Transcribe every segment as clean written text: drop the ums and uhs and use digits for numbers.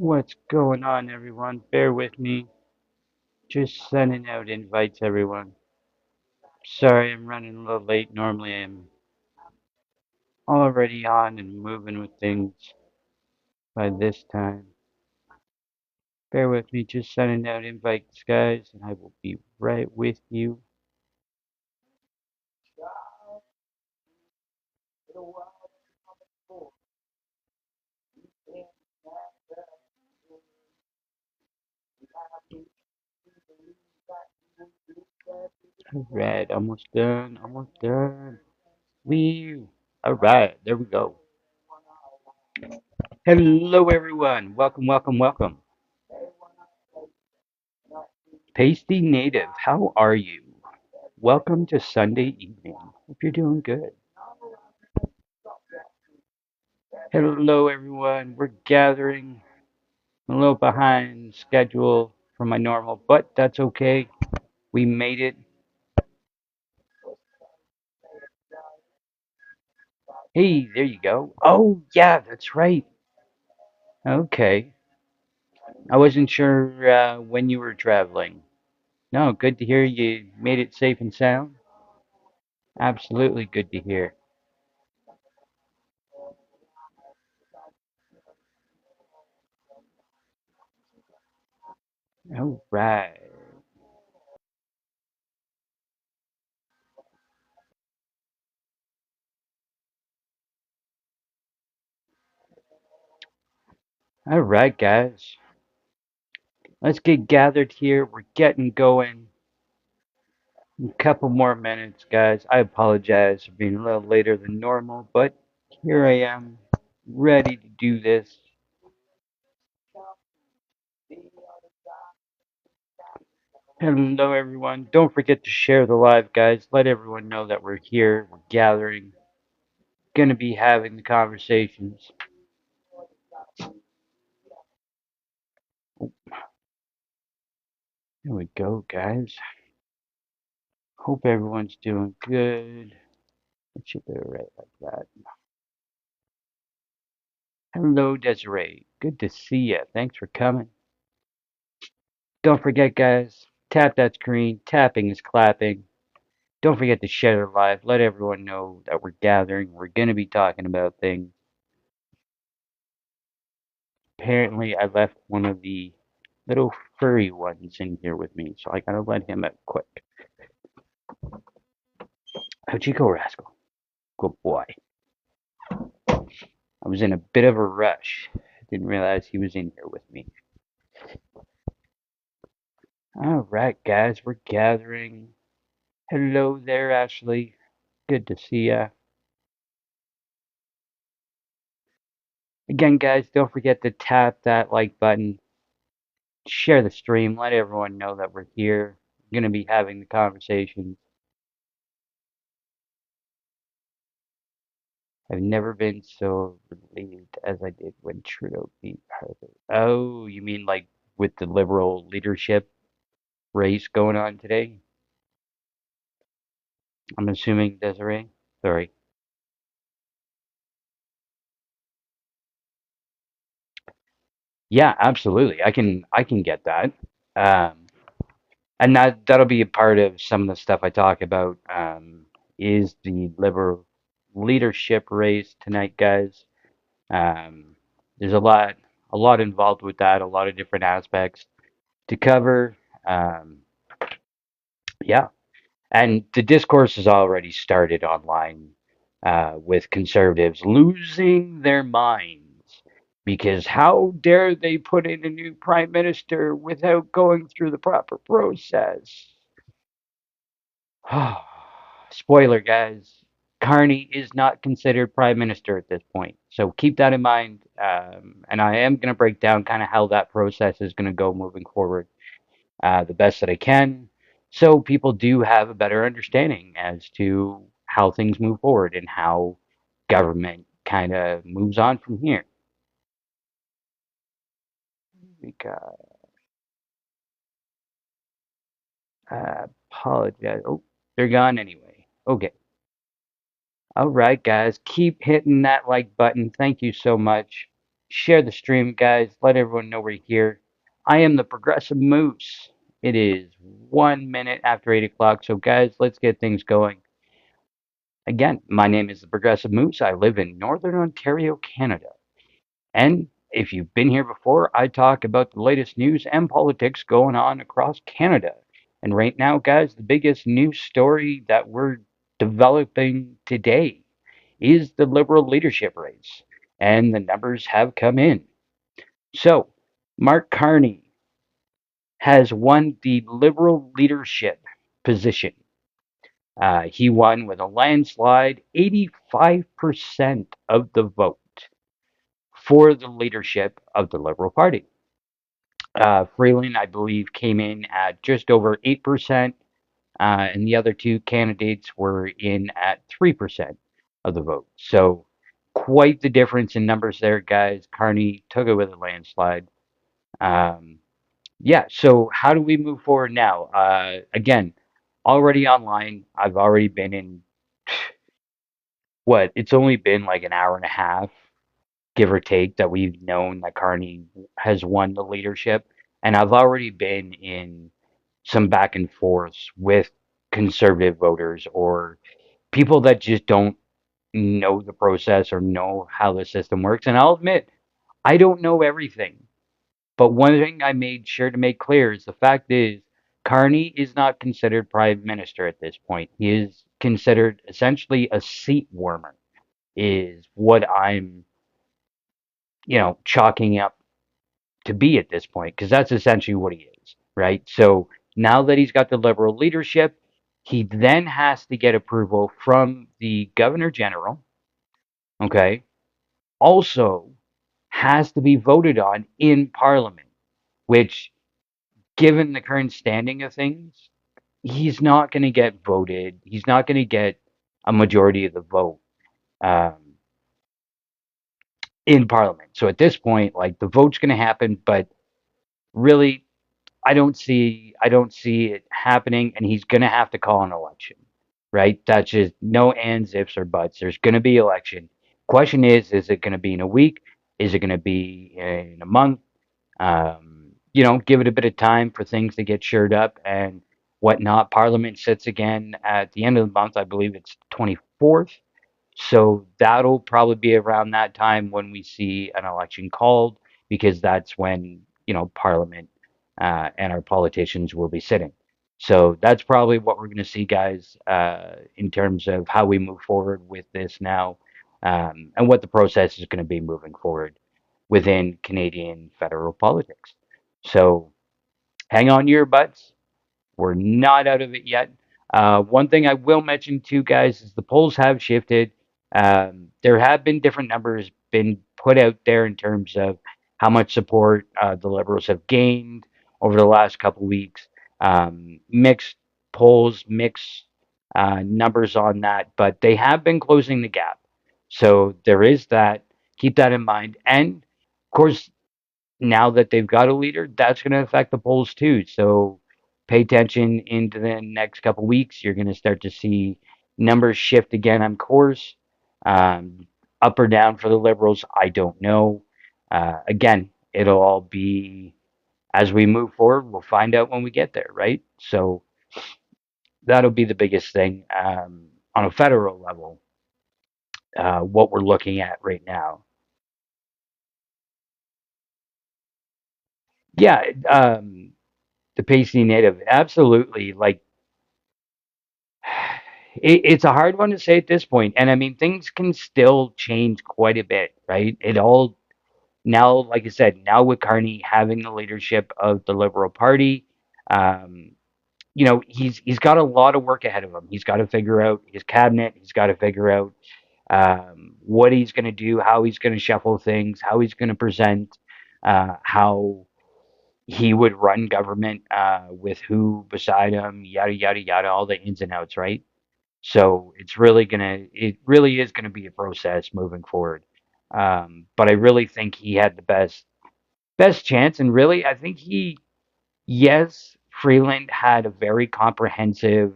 What's going on, everyone? Bear with me. Just sending out invites, everyone. Sorry, I'm running a little late. Normally, I'm already on and moving with things by this time. Bear with me. Just sending out invites, guys, and I will be right with you. Alright, almost done. Almost done. Wee. Alright, there we go. Hello, everyone. Welcome, welcome, welcome. Pasty Native, how are you? Welcome to Sunday evening. Hope you're doing good. Hello, everyone. We're gathering. I'm a little behind schedule from my normal, but that's okay. We made it. Hey, there you go. Oh, yeah, that's right. Okay. I wasn't sure when you were traveling. No, good to hear you made it safe and sound. Absolutely good to hear. All right. All right, guys. Let's get gathered here. We're getting going. A couple more minutes, guys. I apologize for being a little later than normal, but here I am, ready to do this. Hello, everyone. Don't forget to share the live, guys. Let everyone know that we're here, we're gathering, gonna be having the conversations. Oh, here we go, guys. Hope everyone's doing good. It should be right like that. Hello, Desiree. Good to see you. Thanks for coming. Don't forget, guys, tap that screen. Tapping is clapping. Don't forget to share the live. Let everyone know that we're gathering. We're gonna be talking about things. Apparently, I left one of the little furry ones in here with me, so I gotta let him out quick. How'd you go, Rascal? Good boy. I was in a bit of a rush. Didn't realize he was in here with me. Alright, guys, we're gathering. Hello there, Ashley. Good to see ya. Again, guys, don't forget to tap that like button. Share the stream. Let everyone know that we're here. We're gonna be having the conversations. I've never been so relieved as I did when Trudeau beat Harper. Oh, you mean like with the liberal leadership race going on today? I'm assuming, Desiree. Sorry. Yeah, absolutely. I can get that. Um, and that'll be a part of some of the stuff I talk about. Is the liberal leadership race tonight, guys? Um, there's a lot involved with that. A lot of different aspects to cover. Um, yeah, and the discourse has already started online with conservatives losing their minds because how dare they put in a new prime minister without going through the proper process? Spoiler, guys. Carney is not considered prime minister at this point. So keep that in mind. And I am going to break down kind of how that process is going to go moving forward the best that I can, so people do have a better understanding as to how things move forward and how government kind of moves on from here. We got apologize. Oh, they're gone anyway. Okay. All right, guys, keep hitting that like button. Thank you so much. share the stream, guys. Let everyone know we're here. I am the Progressive Moose. It is 1 minute after 8 o'clock. So, guys, let's get things going. Again, my name is the Progressive Moose. I live in Northern Ontario, Canada. And if you've been here before, I talk about the latest news and politics going on across Canada. And right now, guys, the biggest news story that we're developing today is the Liberal leadership race. And the numbers have come in. So, Mark Carney has won the Liberal leadership position. He won with a landslide 85% of the vote for the leadership of the Liberal Party. Freeland, I believe, came in at just over 8%, and the other two candidates were in at 3% of the vote. So, quite the difference in numbers there, guys. Carney took it with a landslide. Um, yeah, so how do we move forward now? Again, already online. I've already been in what? It's only been like an hour and a half, give or take, that we've known that Carney has won the leadership. And I've already been in some back and forths with conservative voters or people that just don't know the process or know how the system works. And I'll admit, I don't know everything. But one thing I made sure to make clear is the fact is Carney is not considered prime minister at this point. He is considered essentially a seat warmer, is what I'm, chalking up to be at this point, because that's essentially what he is, right? So now that he's got the Liberal leadership, he then has to get approval from the Governor General, okay? Also has to be voted on in Parliament, which, given the current standing of things, he's not going to get voted. He's not going to get a majority of the vote um, in Parliament. So at this point, like the vote's going to happen, but really, I don't see it happening, and he's going to have to call an election, right? That's just no ands, ifs, or buts. There's going to be election. Question is it going to be in a week? Is it going to be in a month? Give it a bit of time for things to get shored up and whatnot. Parliament sits again at the end of the month. I believe it's 24th. So that'll probably be around that time when we see an election called, because that's when, Parliament and our politicians will be sitting. So that's probably what we're going to see, guys, in terms of how we move forward with this now, and what the process is going to be moving forward within Canadian federal politics. So hang on to your butts. We're not out of it yet. One thing I will mention too, guys, is the polls have shifted. There have been different numbers been put out there in terms of how much support the Liberals have gained over the last couple of weeks. Mixed polls, mixed numbers on that, but they have been closing the gap. So there is that. Keep that in mind. And of course, now that they've got a leader, that's going to affect the polls too. So pay attention into the next couple weeks. You're going to start to see numbers shift again on course. Um, Up or down for the Liberals, I don't know. Again, it'll all be as we move forward. We'll find out when we get there, right? So that'll be the biggest thing on a federal level, what we're looking at right now. Yeah, the Pacey Native, absolutely. Like, it's a hard one to say at this point, and I mean things can still change quite a bit, right? It all now, like I said, now with Carney having the leadership of the Liberal Party, um, he's got a lot of work ahead of him. He's got to figure out his cabinet. He's got to figure out what he's going to do, how he's going to shuffle things, how he's going to present, how he would run government with who beside him, yada yada yada, all the ins and outs, right? So it really is gonna be a process moving forward. But I really think he had the best chance, and really, I think yes, Freeland had a very comprehensive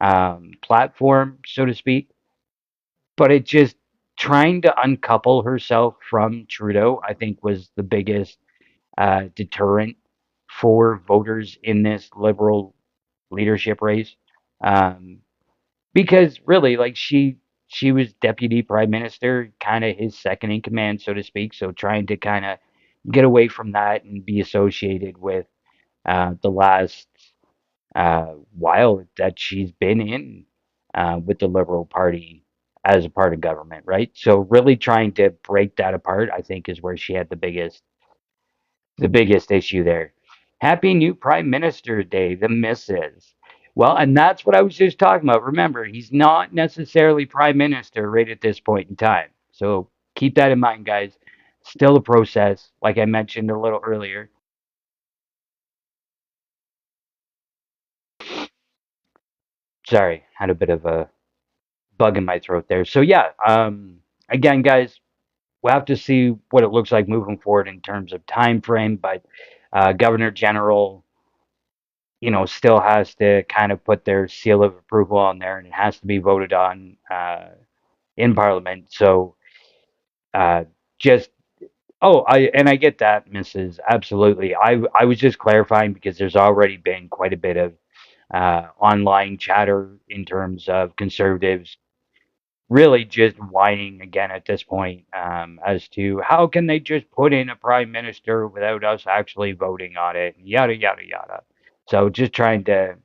platform, so to speak, but it just trying to uncouple herself from Trudeau, I think, was the biggest deterrent for voters in this Liberal leadership race. Um, because really, like she was deputy prime minister, kind of his second in command, so to speak. So trying to kind of get away from that and be associated with the last while that she's been in with the Liberal Party as a part of government, right? So really trying to break that apart, I think, is where she had the biggest issue there. Happy new Prime Minister Day, the missus. Well, and that's what I was just talking about. Remember, he's not necessarily Prime Minister right at this point in time. So keep that in mind, guys. Still a process, like I mentioned a little earlier. Sorry, had a bit of a bug in my throat there. So yeah, again, guys, we'll have to see what it looks like moving forward in terms of time frame. But Governor General, still has to kind of put their seal of approval on there, and it has to be voted on in Parliament. So uh, just I get that, Mrs. Absolutely. I was just clarifying because there's already been quite a bit of online chatter in terms of conservatives really just whining again at this point as to how can they just put in a prime minister without us actually voting on it, yada yada yada. So just trying to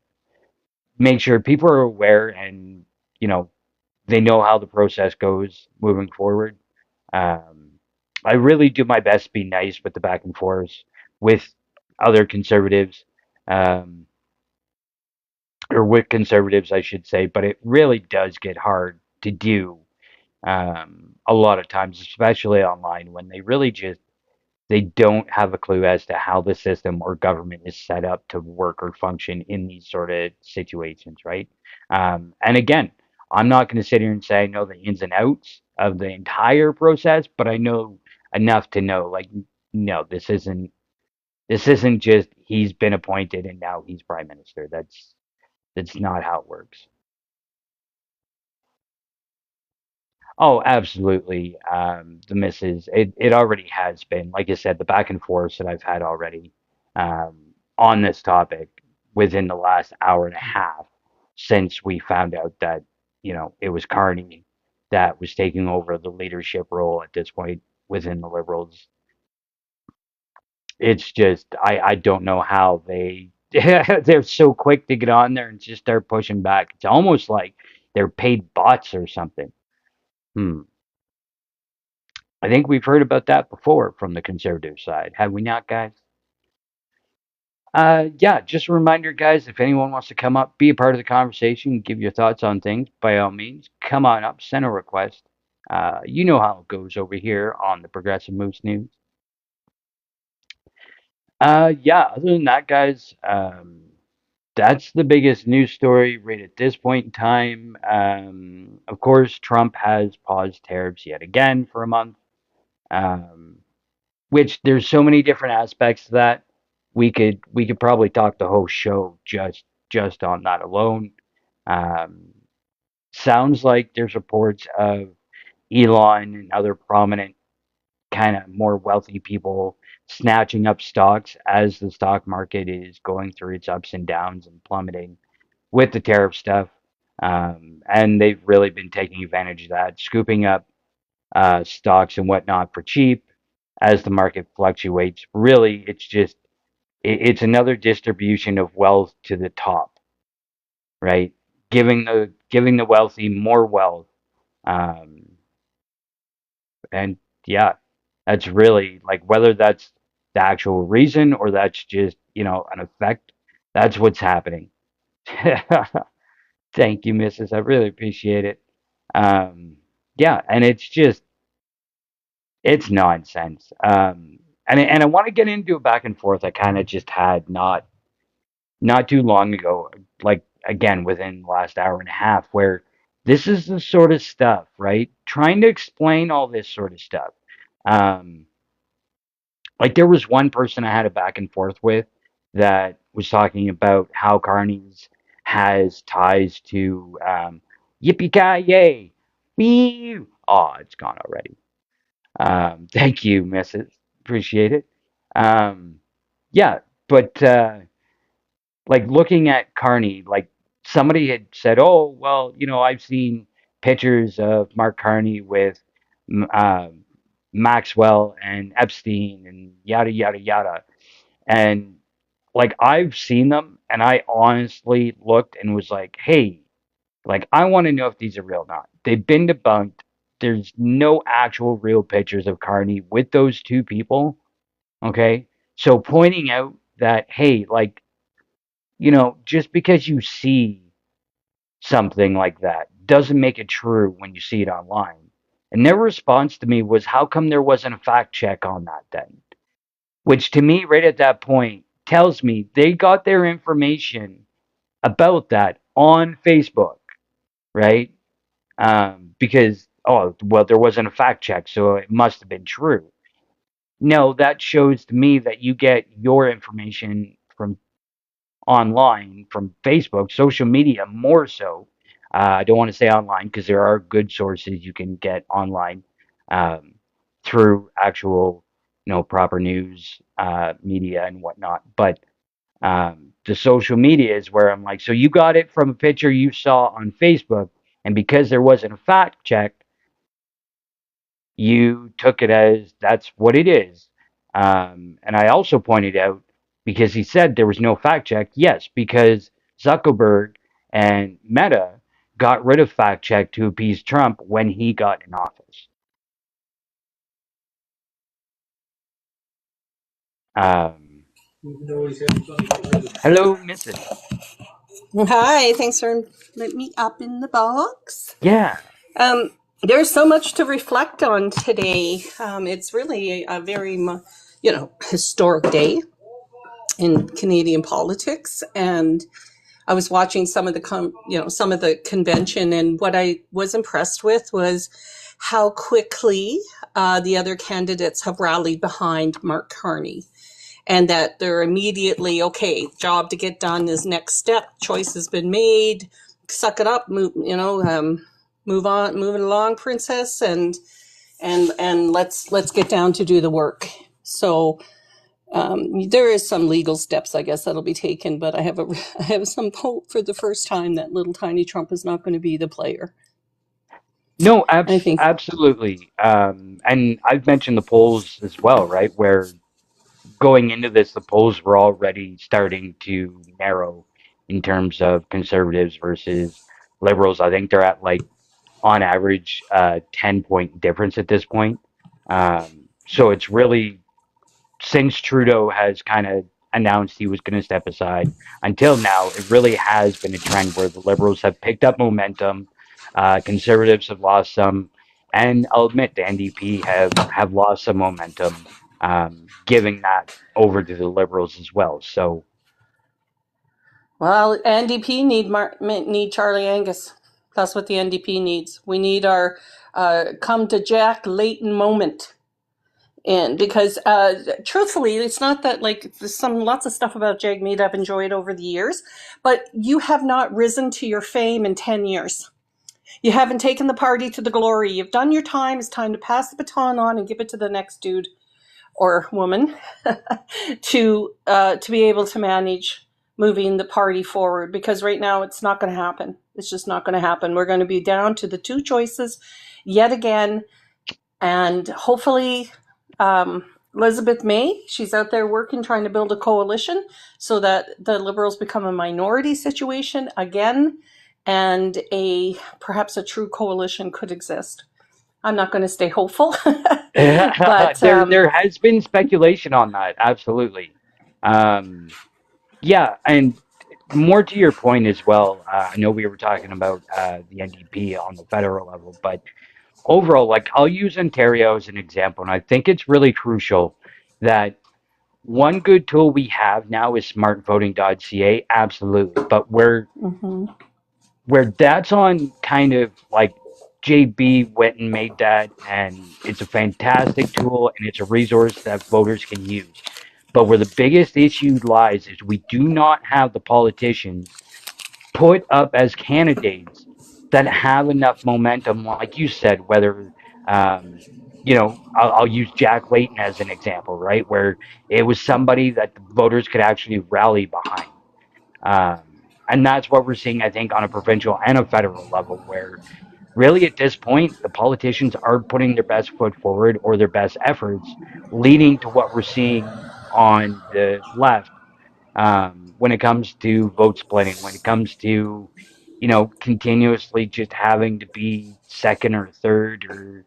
make sure people are aware and you know they know how the process goes moving forward. Um, I really do my best to be nice with the back and forth with other conservatives, um, or with conservatives, I should say, but it really does get hard to do a lot of times, especially online, when they really just they don't have a clue as to how the system or government is set up to work or function in these sort of situations, right? And again, I'm not going to sit here and say I know the ins and outs of the entire process, but I know enough to know, like, no, this isn't just he's been appointed and now he's prime minister. That's not how it works. Oh, absolutely. The misses. It already has been, like I said, the back and forth that I've had already um, on this topic within the last hour and a half since we found out that, it was Carney that was taking over the leadership role at this point within the Liberals. It's just, I don't know how they're so quick to get on there and just start pushing back. It's almost like they're paid bots or something. Hmm. I think we've heard about that before from the conservative side, have we not, guys? Yeah, just a reminder, guys, if anyone wants to come up, be a part of the conversation, give your thoughts on things, by all means, come on up, send a request. You know how it goes over here on the Progressive Moose News. Yeah, other than that, guys, that's the biggest news story right at this point in time. Of course, Trump has paused tariffs yet again for a month. Um, which there's so many different aspects to that. We could probably talk the whole show just on that alone. Um, Sounds like there's reports of Elon and other prominent kind of more wealthy people snatching up stocks as the stock market is going through its ups and downs and plummeting with the tariff stuff. And they've really been taking advantage of that, scooping up stocks and whatnot for cheap as the market fluctuates. Really, it's another distribution of wealth to the top, right? Giving the wealthy more wealth, um, and yeah, that's really like whether that's the actual reason or that's just an effect. That's what's happening. Thank you, Mrs. I really appreciate it. Um, yeah, and it's nonsense. And I want to get into a back and forth I kind of just had not too long ago, like again within the last hour and a half, where this is the sort of stuff, right? Trying to explain all this sort of stuff. Um, like there was one person I had a back and forth with that was talking about how Carney's has ties to Yippee Ki Yay, Wee, Oh, it's gone already. Thank you, Mrs. Appreciate it. Um, yeah, but like looking at Carney, like somebody had said, "Oh, well, I've seen pictures of Mark Carney with m- uh, Maxwell and Epstein and yada yada yada," and like I've seen them, and I honestly looked and was like, "Hey, like I want to know if these are real or not." They've been debunked. There's no actual real pictures of Carney with those two people. Okay, so pointing out that, hey, like just because you see something like that doesn't make it true when you see it online. And their response to me was, how come there wasn't a fact check on that then? Which to me, right at that point, tells me they got their information about that on Facebook, right? Because, oh, well, there wasn't a fact check, so it must have been true. No, that shows to me that you get your information from online, from Facebook, social media more so. I don't want to say online because there are good sources you can get online um, through actual, proper news media and whatnot. But the social media is where I'm like, so you got it from a picture you saw on Facebook, and because there wasn't a fact check, you took it as that's what it is. And I also pointed out, because he said there was no fact check, yes, because Zuckerberg and Meta got rid of fact check to appease Trump when he got in office. Um, Hello, Mrs. Hi, thanks for letting me up in the box. Yeah. Um, there's so much to reflect on today. It's really a very, historic day in Canadian politics, and I was watching some of some of the convention, and what I was impressed with was how quickly the other candidates have rallied behind Mark Carney, and that they're immediately okay. Job to get done is next step. Choice has been made. Suck it up. Move on, moving along, princess, and let's get down to do the work. So there is some legal steps, I guess, that'll be taken, but I have some hope for the first time that little tiny Trump is not going to be the player. No, I think. absolutely. And I've mentioned the polls as well, right? Where going into this, the polls were already starting to narrow in terms of conservatives versus liberals. I think they're at like on average 10-point difference at this point. So it's really, since Trudeau has kind of announced he was going to step aside, until now, it really has been a trend where the Liberals have picked up momentum, Conservatives have lost some, and I'll admit the NDP have lost some momentum, giving that over to the Liberals as well. So Well, NDP need Charlie Angus. That's what the NDP needs. We need our come to Jack Layton moment. And because truthfully, it's not that like there's some lots of stuff about Jagmeet I've enjoyed over the years, but you have not risen to your fame in 10 years. You haven't taken the party to the glory. You've done your time. It's time to pass the baton on and give it to the next dude or woman to be able to manage moving the party forward, because right now it's not going to happen. It's just not going to happen. We're going to be down to the two choices yet again, and hopefully Elizabeth May, she's out there working, trying to build a coalition so that the Liberals become a minority situation again, and a perhaps a true coalition could exist. I'm not going to stay hopeful, but there has been speculation on that, absolutely. Um, yeah, and more to your point as well. I know we were talking about the NDP on the federal level, but overall, like I'll use Ontario as an example, and I think it's really crucial that one good tool we have now is smartvoting.ca, absolutely. But mhm. where that's on kind of like JB went and made that, and it's a fantastic tool and it's a resource that voters can use. But where the biggest issue lies is we do not have the politicians put up as candidates that have enough momentum, like you said, whether Um, you know, I'll use Jack Layton as an example, right, where it was somebody that the voters could actually rally behind. And that's what we're seeing, I think, on a provincial and a federal level, where really at this point, the politicians are putting their best foot forward or their best efforts, leading to what we're seeing on the left when it comes to vote splitting, when it comes to, continuously just having to be second or third or,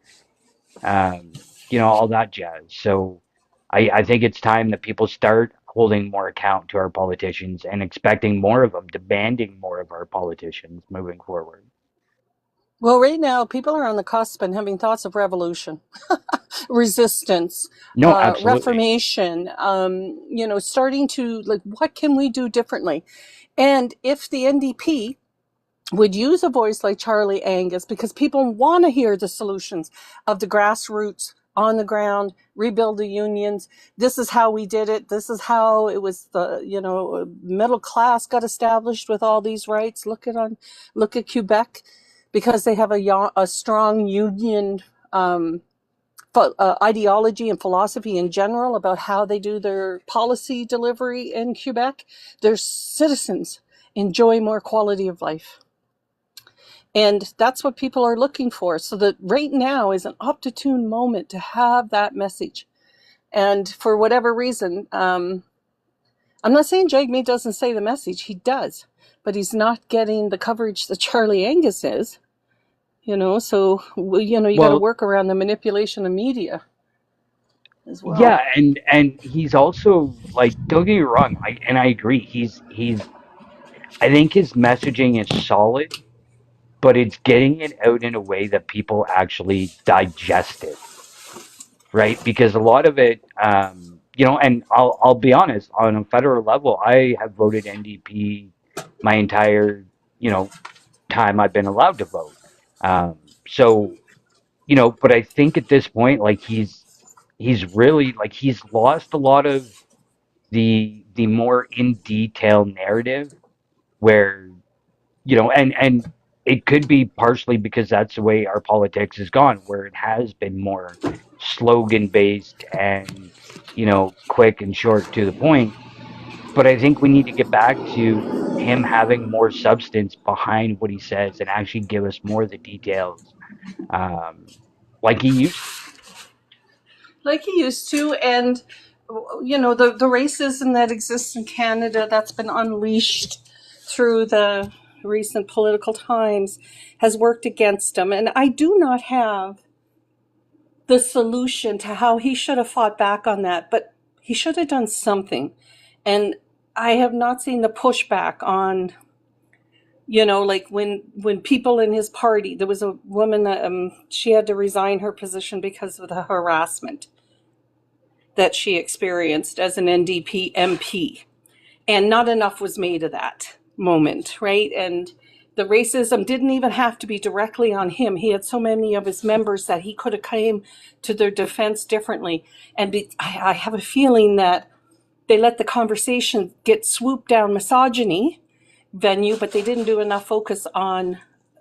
all that jazz. So I think it's time that people start holding more account to our politicians and expecting more of them, demanding more of our politicians moving forward. Well, right now, people are on the cusp and having thoughts of revolution, resistance, No, absolutely. reformation, starting to, like, what can we do differently? And if the NDP would use a voice like Charlie Angus, because people want to hear the solutions of the grassroots on the ground, rebuild the unions. This is how we did it. This is how it was, the middle class got established with all these rights. Look at Quebec, because they have a strong union ideology and philosophy in general about how they do their policy delivery in Quebec. Their citizens enjoy more quality of life. And that's what people are looking for. So that right now is an opportune moment to have that message. And for whatever reason, I'm not saying Jagmeet doesn't say the message. He does. But he's not getting the coverage that Charlie Angus is. So, you got to Well, work around the manipulation of media as well. yeah, and he's also like, don't get me wrong, I agree. He's I think his messaging is solid, but it's getting it out in a way that people actually digest it, right? Because a lot of it, and I'll be honest, on a federal level, I have voted NDP my entire, you know, time I've been allowed to vote. Um, so, but I think at this point, like he's really like he's lost a lot of the more in detail narrative where and it could be partially because that's the way our politics has gone, where it has been more slogan based and quick and short to the point. But I think we need to get back to him having more substance behind what he says and actually give us more of the details, um, like he used to. Like he used to. And, the racism that exists in Canada that's been unleashed through the recent political times has worked against him. And I do not have the solution to how he should have fought back on that, but he should have done something. And I have not seen the pushback on, like when people in his party, there was a woman, she had to resign her position because of the harassment that she experienced as an NDP MP. And not enough was made of that moment, right? And the racism didn't even have to be directly on him. He had so many of his members that he could have came to their defense differently. And I have a feeling that they let the conversation get swooped down misogyny venue, but they didn't do enough focus on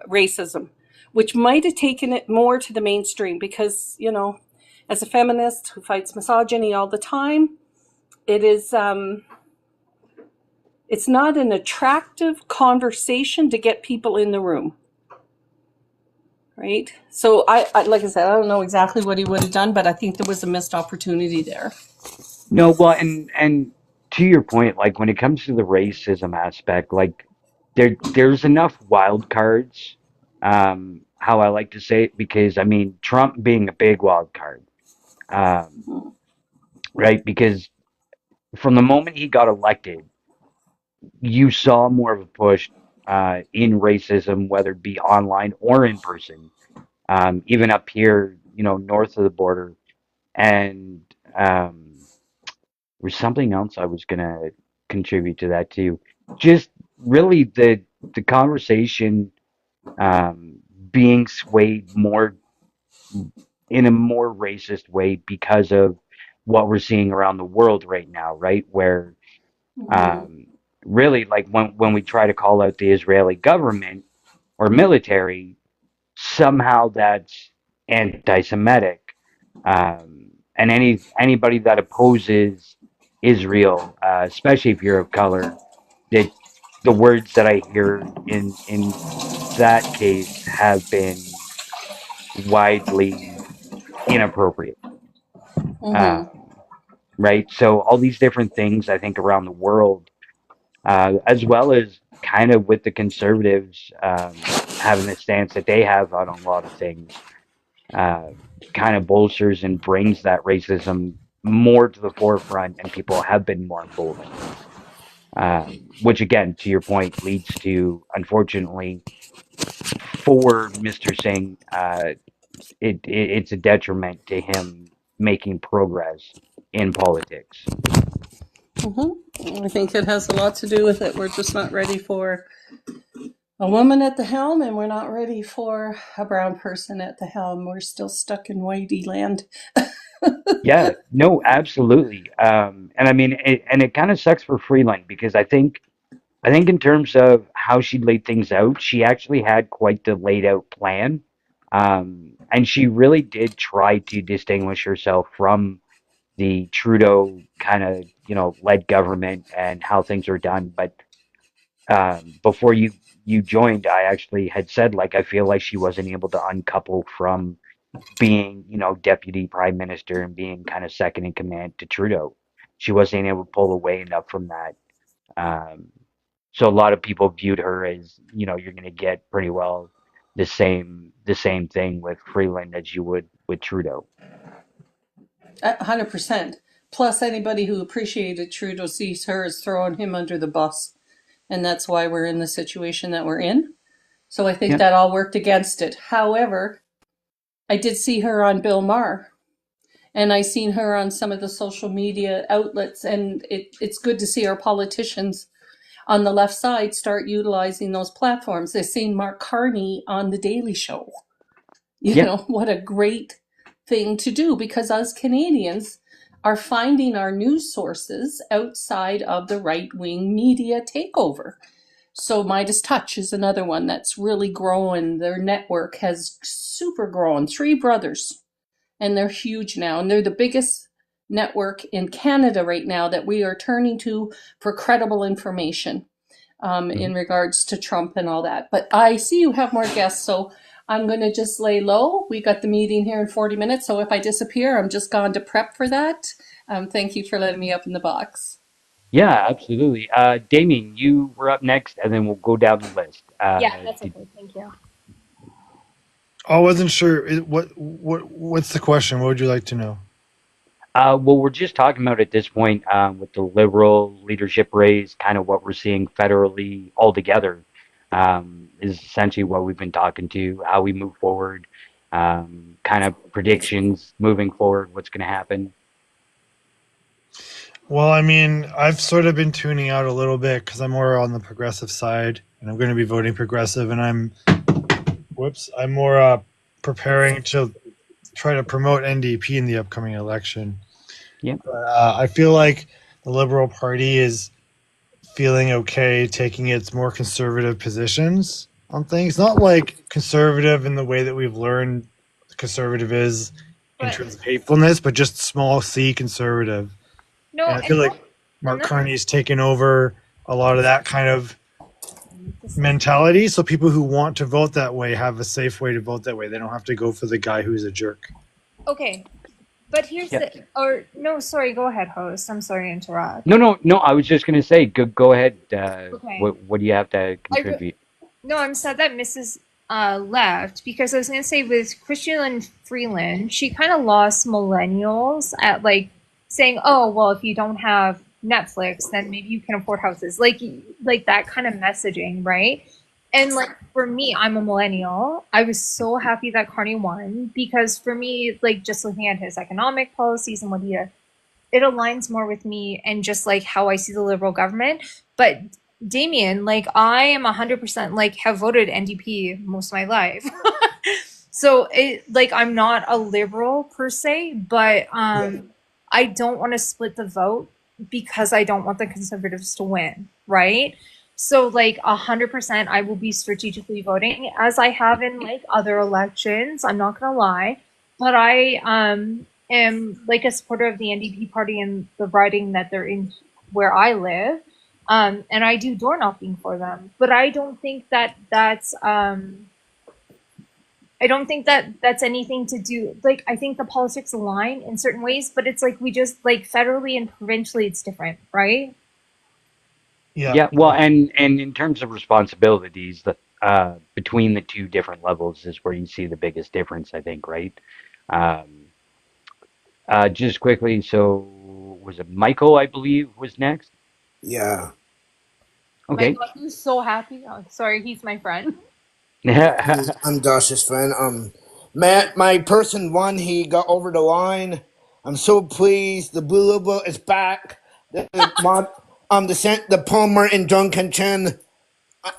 racism, which might have taken it more to the mainstream because, as a feminist who fights misogyny all the time, it is it's not an attractive conversation to get people in the room, right? So I like I said, I don't know exactly what he would have done, but I think there was a missed opportunity there. No, well, and to your point, like when it comes to the racism aspect, like there's enough wild cards, how I like to say it, because I mean Trump being a big wild card, um, right? Because from the moment he got elected, you saw more of a push in racism, whether it be online or in person, even up here, north of the border, and there's something else I was gonna contribute to that too. Just really the conversation um, being swayed more in a more racist way because of what we're seeing around the world right now, right? Where Mm-hmm. um, really, like when we try to call out the Israeli government or military, somehow that's anti-Semitic, and anybody that opposes Israel, especially if you're of color, that the words that I hear in that case have been widely inappropriate. Mm-hmm. Um, right? So all these different things I think around the world, as well as kind of with the conservatives having the stance that they have on a lot of things, uh, kind of bolsters and brings that racism more to the forefront, and people have been more emboldened. Which again, to your point, leads to, unfortunately, for Mr. Singh, it's a detriment to him making progress in politics. Mm-hmm. I think it has a lot to do with it. We're just not ready for a woman at the helm, and we're not ready for a brown person at the helm. We're still stuck in whitey land. Yeah, no, absolutely. And I mean, it kind of sucks for Freeland because I think in terms of how she laid things out, she actually had quite the laid out plan. And she really did try to distinguish herself from the Trudeau kind of, led government and how things are done. But before you joined, I actually had said, like, I feel like she wasn't able to uncouple from being, deputy prime minister and being kind of second in command to Trudeau. She wasn't able to pull away enough from that. Um, so a lot of people viewed her as, you're going to get pretty well the same thing with Freeland as you would with Trudeau. 100%. Plus, anybody who appreciated Trudeau sees her as throwing him under the bus. And that's why we're in the situation that we're in. So I think Yeah, that all worked against it. However, I did see her on Bill Maher, and I seen her on some of the social media outlets, and it's good to see our politicians on the left side start utilizing those platforms. They've seen Mark Carney on The Daily Show. yeah, What a great thing to do, because us Canadians are finding our news sources outside of the right wing media takeover. So Midas Touch is another one that's really growing. Their network has super grown. Three brothers, and they're huge now, and they're the biggest network in Canada right now that we are turning to for credible information mhm. in regards to Trump and all that. But I see you have more guests, so I'm going to just lay low. We got the meeting here in 40 minutes, so if I disappear, I'm just gone to prep for that. Thank you for letting me up in the box. Yeah, absolutely. Damien, you were up next, and then we'll go down the list. Yeah, that's okay. Thank you. I wasn't sure. What's the question? What would you like to know? Well, we're just talking about at this point with the liberal leadership race, kind of what we're seeing federally altogether is essentially what we've been talking to, how we move forward, kind of predictions moving forward, what's going to happen. Well, I mean, I've sort of been tuning out a little bit because I'm more on the progressive side, and I'm going to be voting progressive, and I'm more preparing to try to promote NDP in the upcoming election. Yeah, I feel like the Liberal Party is feeling okay taking its more conservative positions on things. Not like conservative in the way that we've learned conservative is in But terms of hatefulness, but just small c conservative. no, And I feel and like Mark that's Carney's taken over a lot of that kind of mentality. So people who want to vote that way have a safe way to vote that way. They don't have to go for the guy who's a jerk. okay. But here's yeah. the, or no, sorry, go ahead, host. I'm sorry to interrupt. No, no, no. I was just going to say, go ahead. Okay. What do you have to I re- contribute? no, I'm sad that Mrs. Left, because I was gonna say with Christian Freeland, she kind of lost millennials at like saying, "Oh, well, if you don't have Netflix, then maybe you can afford houses." Like that kind of messaging, right? And like for me, I'm a millennial. I was so happy that Carney won because for me, like just looking at his economic policies and what he did, it aligns more with me and just like how I see the liberal government. But Damien, like I am 100% like have voted NDP most of my life. So it like I'm not a liberal per se, but I don't want to split the vote because I don't want the conservatives to win, right? So like 100% I will be strategically voting as I have in like other elections. I'm not gonna lie. But I am like a supporter of the NDP party and the riding that they're in where I live. And I do door knocking for them. But I don't think that that's anything to do. Like, I think the politics align in certain ways, but it's like we just like federally and provincially, it's different, right? Yeah. Yeah, well, and in terms of responsibilities, the between the two different levels is where you see the biggest difference, I think, right? Um, just quickly, so was it Michael, I believe, was next? Yeah. Okay. Michael, I'm so happy. Oh, sorry, he's my friend. I'm Josh's friend. Matt, my person one, he got over the line. I'm so pleased. The Blue Liberal is back. The mod, the Palmer and John Chen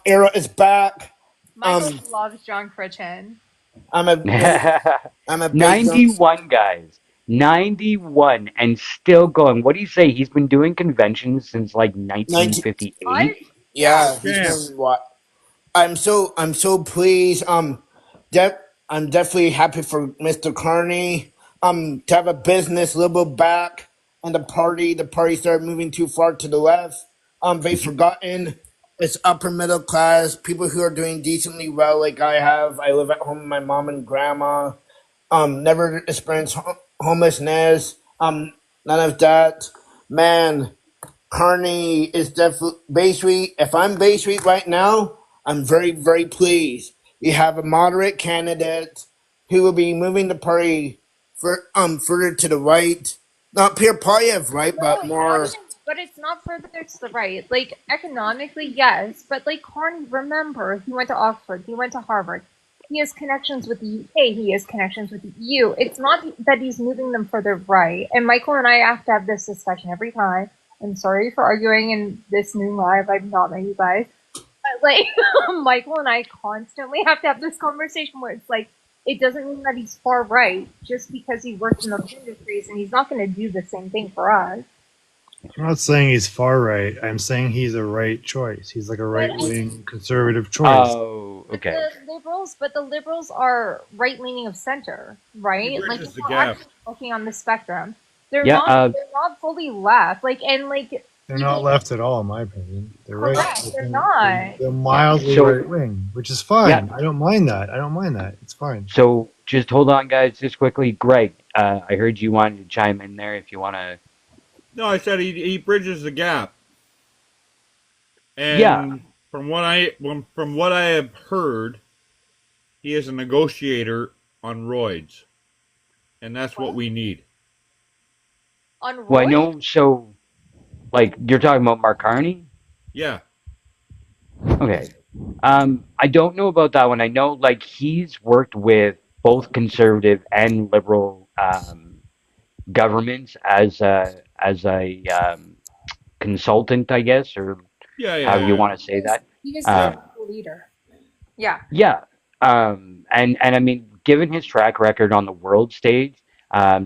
era is back. Michael Um, loves John Critchin. I'm a big, I'm a big John. 91 guys. 91 and still going. What do you say? He's been doing conventions since like 19, 1958? I yeah. yeah, he's Damn. doing what? I'm so pleased. I'm definitely happy for Mr. Carney. To have a business liberal back and the party started moving too far to the left. They've forgotten it's upper middle class, people who are doing decently well like I have. I live at home with my mom and grandma. Never experienced homelessness. None of that. Man, Carney is definitely Bay Street. If I'm Bay Street right now, I'm very, very pleased. We have a moderate candidate who will be moving the party further to the right. Not Pierre Polyev, right, No, but more. but it's not further to the right. Like economically, yes, but like Carney, remember, he went to Oxford, he went to Harvard. He has connections with the UK. He has connections with the EU. It's not that he's moving them further right. And Michael and I have to have this discussion every time. I'm sorry for arguing in this new live. I'm not met you guys. But like Michael and I constantly have to have this conversation where it's like it doesn't mean that he's far right just because he works in those industries and he's not going to do the same thing for us. I'm not saying he's far right. I'm saying he's a right choice. He's like a right wing conservative choice. Oh, But okay. the liberals are right leaning of center, right? He Like bridges if the we're gap. actually looking on the spectrum, they're Yeah, not fully left. Like and like They're not left at all, in my opinion. They're right. correct, they're not. They're mildly So- right wing, which is fine. Yeah. I don't mind that. It's fine. So just hold on, guys, just quickly. Greg, I heard you wanted to chime in there if you want to. No, I said he bridges the gap. And Yeah. from what I have heard, he is a negotiator on roids, and that's what we need. On Well, I Roy, know, so, like, you're talking about Mark Carney? Yeah, Okay. I don't know about that one. I know, like, he's worked with both conservative and liberal governments as a consultant, I guess, or yeah. however you want to say that. he was Um, the leader. Yeah. Yeah. And I mean, given his track record on the world stage,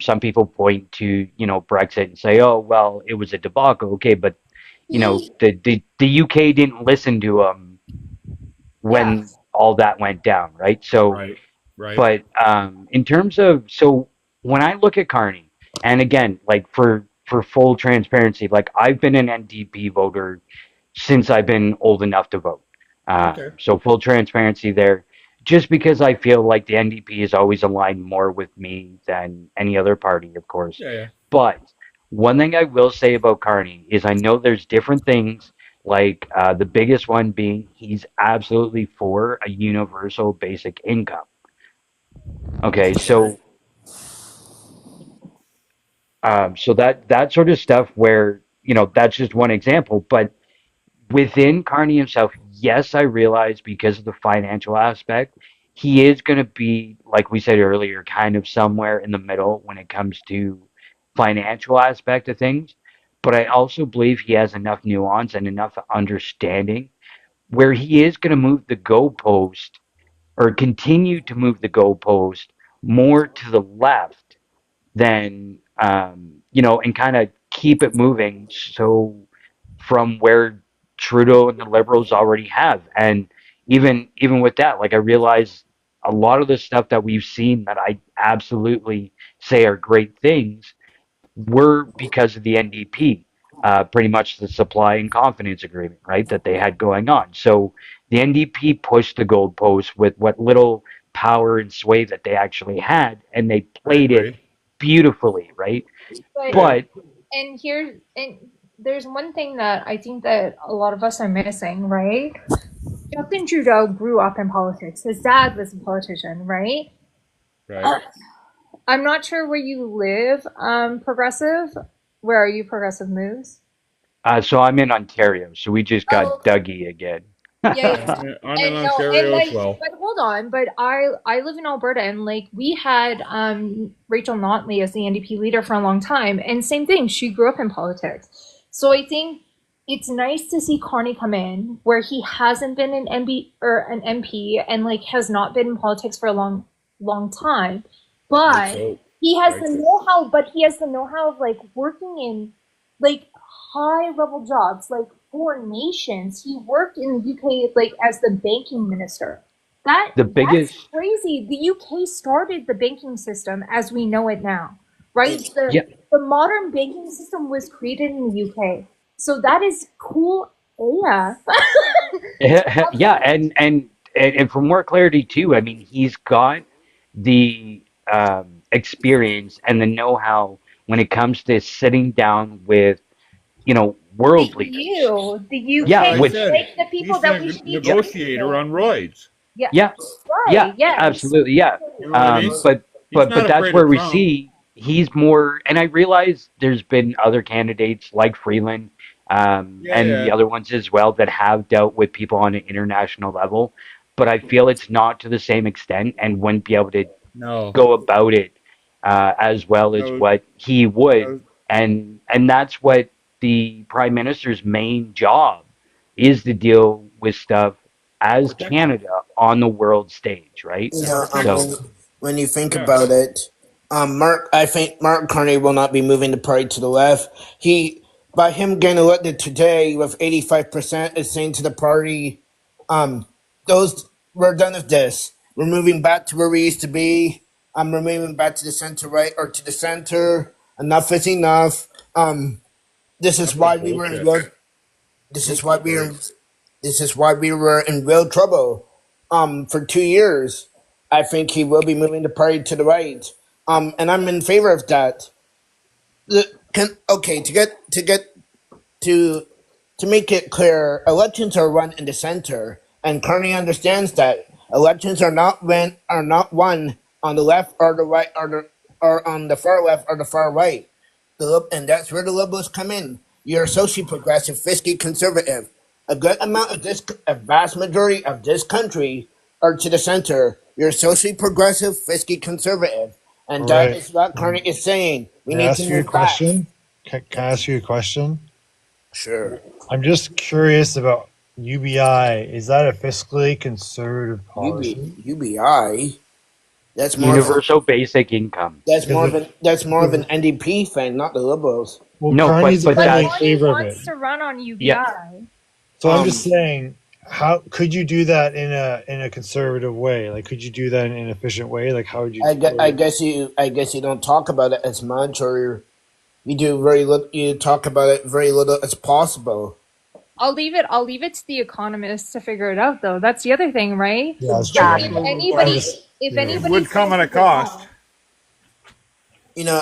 some people point to, Brexit and say, oh, well, it was a debacle. Okay, but, the UK didn't listen to him when Yeah. all that went down, right? So, Right. but in terms of, so when I look at Carney, and again, like for full transparency, like I've been an NDP voter since I've been old enough to vote. Okay. So full transparency there. Just because I feel like the NDP is always aligned more with me than any other party, of course. Yeah. But one thing I will say about Carney is I know there's different things, like the biggest one being he's absolutely for a universal basic income. Okay, so that sort of stuff where that's just one example, but within Carney himself, yes, I realize because of the financial aspect, he is going to be, like we said earlier, kind of somewhere in the middle when it comes to financial aspect of things. But I also believe he has enough nuance and enough understanding where he is going to move the goalpost or continue to move the goalpost more to the left than, and kind of keep it moving. So from where Trudeau and the Liberals already have. And even with that, like I realize a lot of the stuff that we've seen that I absolutely say are great things were because of the NDP. Pretty much the supply and confidence agreement, right, that they had going on. So the NDP pushed the goalpost with what little power and sway that they actually had, and they I played it agree. beautifully, right? But Yeah. But and there's one thing that I think that a lot of us are missing, right? Justin Trudeau grew up in politics. His dad was a politician, right? Right. I'm not sure where you live, Progressive. Where are you, Progressive Moves? so I'm in Ontario, so we just Oh, got Dougie again. yeah. I'm in And no, and Ontario as like, well. but hold on, but I live in Alberta, and like we had Rachel Notley as the NDP leader for a long time, and same thing, she grew up in politics. So I think it's nice to see Carney come in where he hasn't been an MB or an MP and like has not been in politics for a long time, Let's but hope. he has Right. the know-how. But he has the know-how of like working in like high-level jobs, like foreign nations. He worked in the UK like as the banking minister. The That's biggest, crazy. The UK started the banking system as we know it now, right? yeah, The modern banking system was created in the UK. So that is cool AF. yeah, and for more clarity too, I mean, he's got the experience and the know-how when it comes to sitting down with, The world leaders. EU, the That's what Yeah, UK, I which, said. like the people He's that the we should be yeah, talking negotiator to. on roids. Yeah, yeah, yeah, right. Yes. absolutely, yeah. You know what I mean? But He's but not that's afraid where of we Trump. see he's more, and I realize there's been other candidates like Freeland, Yeah, and the yeah. other ones as well that have dealt with people on an international level, but I feel it's not to the same extent and wouldn't be able to No. go about it as well as No. what he would, No. and that's what the prime minister's main job is, to deal with stuff as Protect them. Canada on the world stage, right? You And know, protect them. when you think Yeah. about it, I think Mark Carney will not be moving the party to the left. By him getting elected today with 85%, is saying to the party, um, those we're done with this. We're moving back to where we used to be. We're moving back to the center right or to the center. Enough is enough. This is That's just why we were in bullshit. real. This is Oops, why we sorry. were. This is why we were in real trouble. For 2 years, I think he will be moving the party to the right. And I'm in favor of that. Okay, to to make it clear, elections are run in the center, and Carney understands that elections are not won on the left or the right or on the far left or the far right. And that's where the liberals come in. You're socially progressive, fiscally conservative. A good amount of a vast majority of this country are to the center. You're socially progressive, fiscally conservative, and All that right. is what Carney is saying. We Can I need to ask you a move back. question? Can I ask you a question? Sure. I'm just curious about UBI. Is that a fiscally conservative policy? UBI. That's more of a, Universal basic income. Because that's more of an NDP thing, not the liberals. well, No, Carney's but But apparently in that's, Carney favor of it. wants to run on yeah, UBI. So I'm just Um, saying, how could you do that in a conservative way? Like, could you do that in an efficient way? Like, how would you? I guess you don't talk about it as much, or you do very little. You talk about it very little as possible. I'll leave it to the economists to figure it out though. That's the other thing, right? Yeah, that's true. If I'm anybody just, if yeah. It anybody would come says at a it's wrong, cost.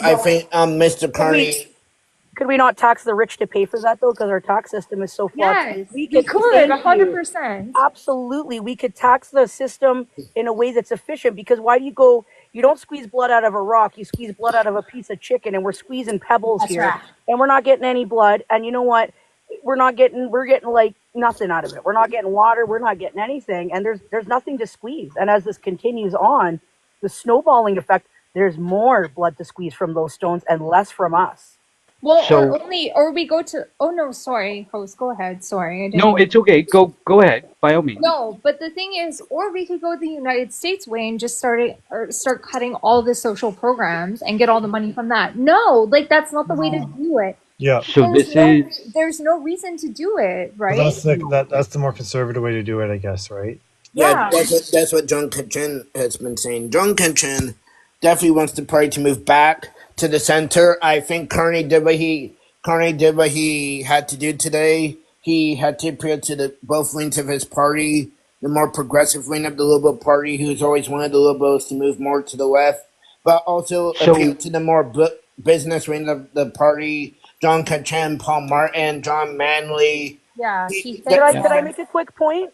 I think Mr. Could Carney. could we not tax the rich to pay for that though? Because our tax system is so flawed. yes, We we could could thank you. 100%. Absolutely, we could tax the system in a way that's efficient. Because why do you go? You don't squeeze blood out of a rock. You squeeze blood out of a piece of chicken, and we're squeezing pebbles That's here, right. and we're not getting any blood. And you know what? We're getting like nothing out of it. We're not getting water. We're not getting anything. And there's nothing to squeeze. And as this continues on, the snowballing effect. There's more blood to squeeze from those stones and less from us. Well, so or we go to, oh no, sorry, host, go ahead. Sorry, I didn't no, mean. it's okay. Go ahead, by all means. No, but the thing is, or we could go the United States way and just start cutting all the social programs and get all the money from that. No, like that's not the way to do it. Yeah. So this is There's no reason to do it, Well, right? that's the more conservative way to do it, I guess, right? Yeah, Yeah. that's what John Kitchen has been saying. John Kitchen definitely wants the party to move back to the center. I think Carney did what he had to do today. He had to appeal to the both wings of his party, the more progressive wing of the Liberal Party, who's always wanted the Liberals to move more to the left, but also appeal so to the more business wing of the party. John Kitchen, Paul Martin, John Manley. Yeah. He, Keith Could I that, could I Edmore. make a quick point?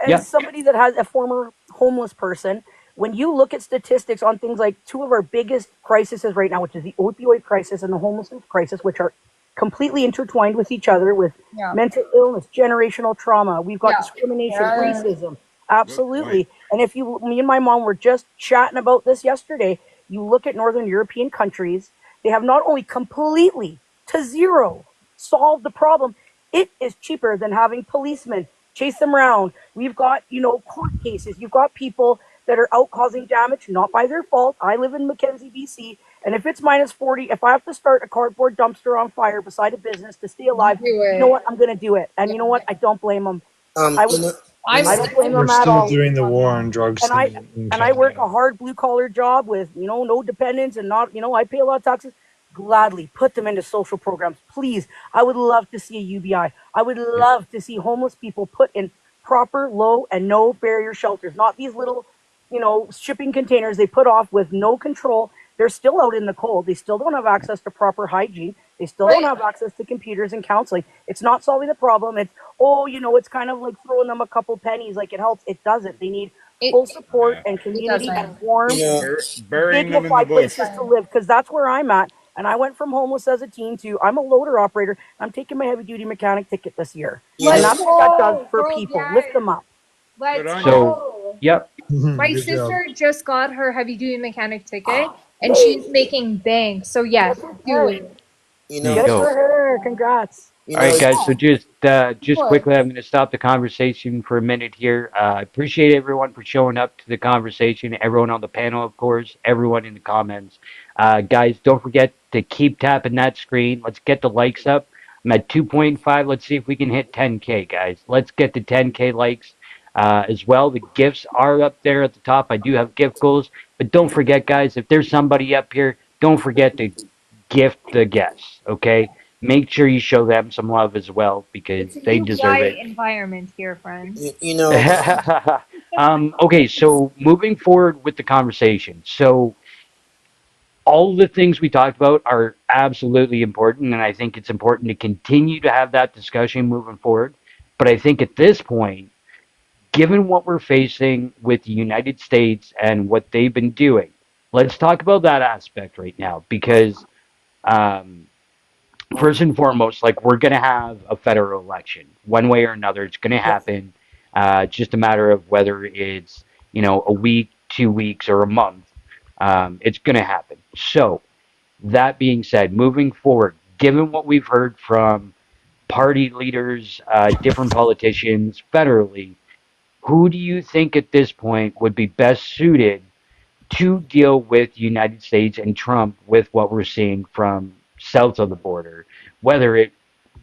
yeah. As somebody that has a former homeless person, when you look at statistics on things like two of our biggest crises right now, which is the opioid crisis and the homelessness crisis, which are completely intertwined with each other with Yeah. mental illness, generational trauma, we've got Yeah. discrimination, Yeah. racism, Good point. absolutely. And if you, me and my mom were just chatting about this yesterday, you look at Northern European countries, they have not only completely to zero solved the problem, it is cheaper than having policemen chase them around. We've got, court cases. You've got people that are out causing damage, not by their fault. I live in Mackenzie, BC, and if it's minus 40, if I have to start a cardboard dumpster on fire beside a business to stay alive, Do you know it. what? I'm going to do it. And you know what? I don't blame them. um, I you would. know, I'm I don't blame We're them at still all. doing the war on drugs And I in and I work a Canada. hard blue collar job with no dependents and not I pay a lot of taxes. Gladly put them into social programs, please. I would love to see a UBI. I would love to see homeless people put in proper low and no barrier shelters, not these little shipping containers they put off with no control. They're still out in the cold. They still don't have access to proper hygiene. They still don't But have access to computers and counseling. It's not solving the problem. It's it's kind of like throwing them a couple pennies like it helps. It doesn't. They need it full support Yeah. and it community and doesn't. warm, you know, Burying them in the dignified bush. places to live, because that's where I'm at. And I went from homeless as a teen to I'm a loader operator. I'm taking my heavy duty mechanic ticket this year. you And Let's know, that's what that does go, for girl. people. Lift Yes. them up. Good Let's on you. So go. yep. My Good job. sister just got her heavy duty mechanic ticket and she's making bank. So yes, do it. you There you know, Good go. for her. Congrats. you All know, right, guys. So Yeah, just good. quickly, I'm going to stop the conversation for a minute here. I appreciate everyone for showing up to the conversation. Everyone on the panel, of course. Everyone in the comments. Guys, don't forget to keep tapping that screen. Let's get the likes up. I'm at 2.5. Let's see if we can hit 10K, guys. Let's get to 10K likes as well. The gifts are up there at the top. I do have gift goals, but don't forget, guys. If there's somebody up here, don't forget to gift the guests. Okay. Make sure you show them some love as well because It's a they deserve UBI it. environment here, friends. you know, Okay, so moving forward with the conversation. So all the things we talked about are absolutely important, and I think it's important to continue to have that discussion moving forward. But I think at this point, given what we're facing with the United States and what they've been doing, let's talk about that aspect right now because um, first and foremost, like we're going to have a federal election one way or another. It's going to Yes. happen. It's just a matter of whether it's a week, 2 weeks, or a month. It's going to happen. So that being said, moving forward, given what we've heard from party leaders, different politicians federally, who do you think at this point would be best suited to deal with United States and Trump with what we're seeing from south of the border, whether it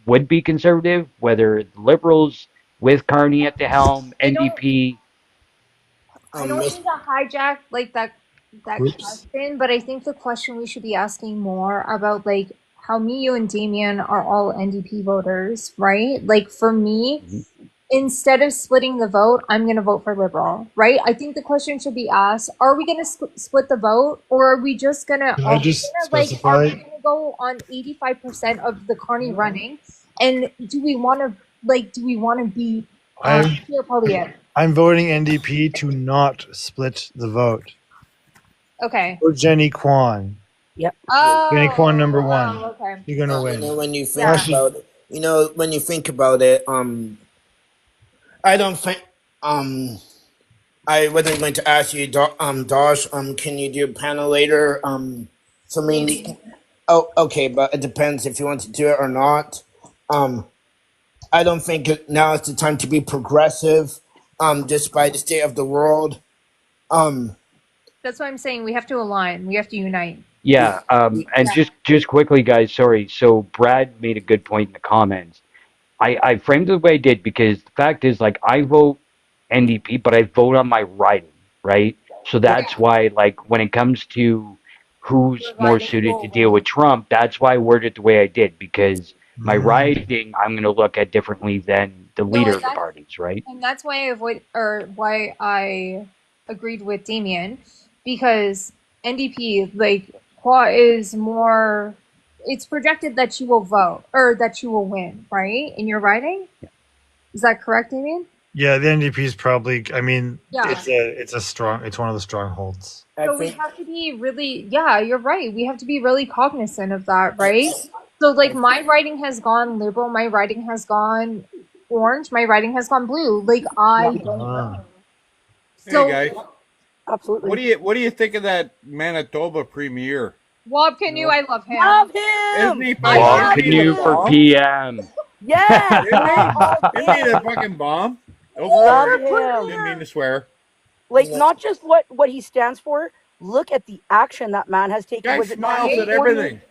would be conservative, whether liberals with Carney at the helm, I don't NDP. I um, don't mean to hijack like that Oops. question, but I think the question we should be asking more about like how me, you, and Damien are all NDP voters, right? Like for me, Mhm. instead of splitting the vote, I'm going to vote for Liberal, right? I think the question should be asked: are we going to split the vote, or are we just going to Can are I we just going to are we specify? going to go on 85% of the Carney running? And do we want to be I'm Pierre Poilievre? I'm voting NDP to not split the vote. Okay. Or Jenny Kwan. Yep. Jenny Kwan number Oh, one. okay. You're gonna you know, win. when you think Yeah. Actually, about it, when you think about it, I don't think, I wasn't going to ask you, Dosh, can you do a panel later? So I mean, Maybe. oh, okay, but it depends if you want to do it or not. Um, I don't think now is the time to be progressive. Just by the state of the world. Um, That's why I'm saying we have to align. We have to unite. Yeah, and just quickly, guys, sorry. So Brad made a good point in the comments. I framed it the way I did because the fact is, like, I vote NDP, but I vote on my riding, right? So that's why, like, when it comes to who's more suited to deal with Trump, that's why I worded it the way I did because my riding I'm going to look at differently than the No, leader and of the that's parties, right? and that's why I avoid or why I agreed with Damien because NDP like Qua is more. It's projected that you will vote or that you will win, right? In your riding, is that correct, Damien? Yeah, the NDP is probably. I mean, Yeah. it's one of the strongholds. I So we think have to be really, yeah, you're right. We have to be really cognizant of that, right? So like my writing has gone liberal, my writing has gone orange, my writing has gone blue. Like I don't know. Hey So guys, Absolutely. what do you think of that Manitoba premier? Wob Canoe, I love him. Love Isn't him. he I Bob love isn't he the Canoe him. for bomb? PM. Yes. Isn't Love all he? Isn't he the him. fucking bomb? Oh, Love sorry. Didn't mean him. to swear. Like not just what he stands for. Look at the action that man has taken. Guy Was it not smiles even at 40? everything.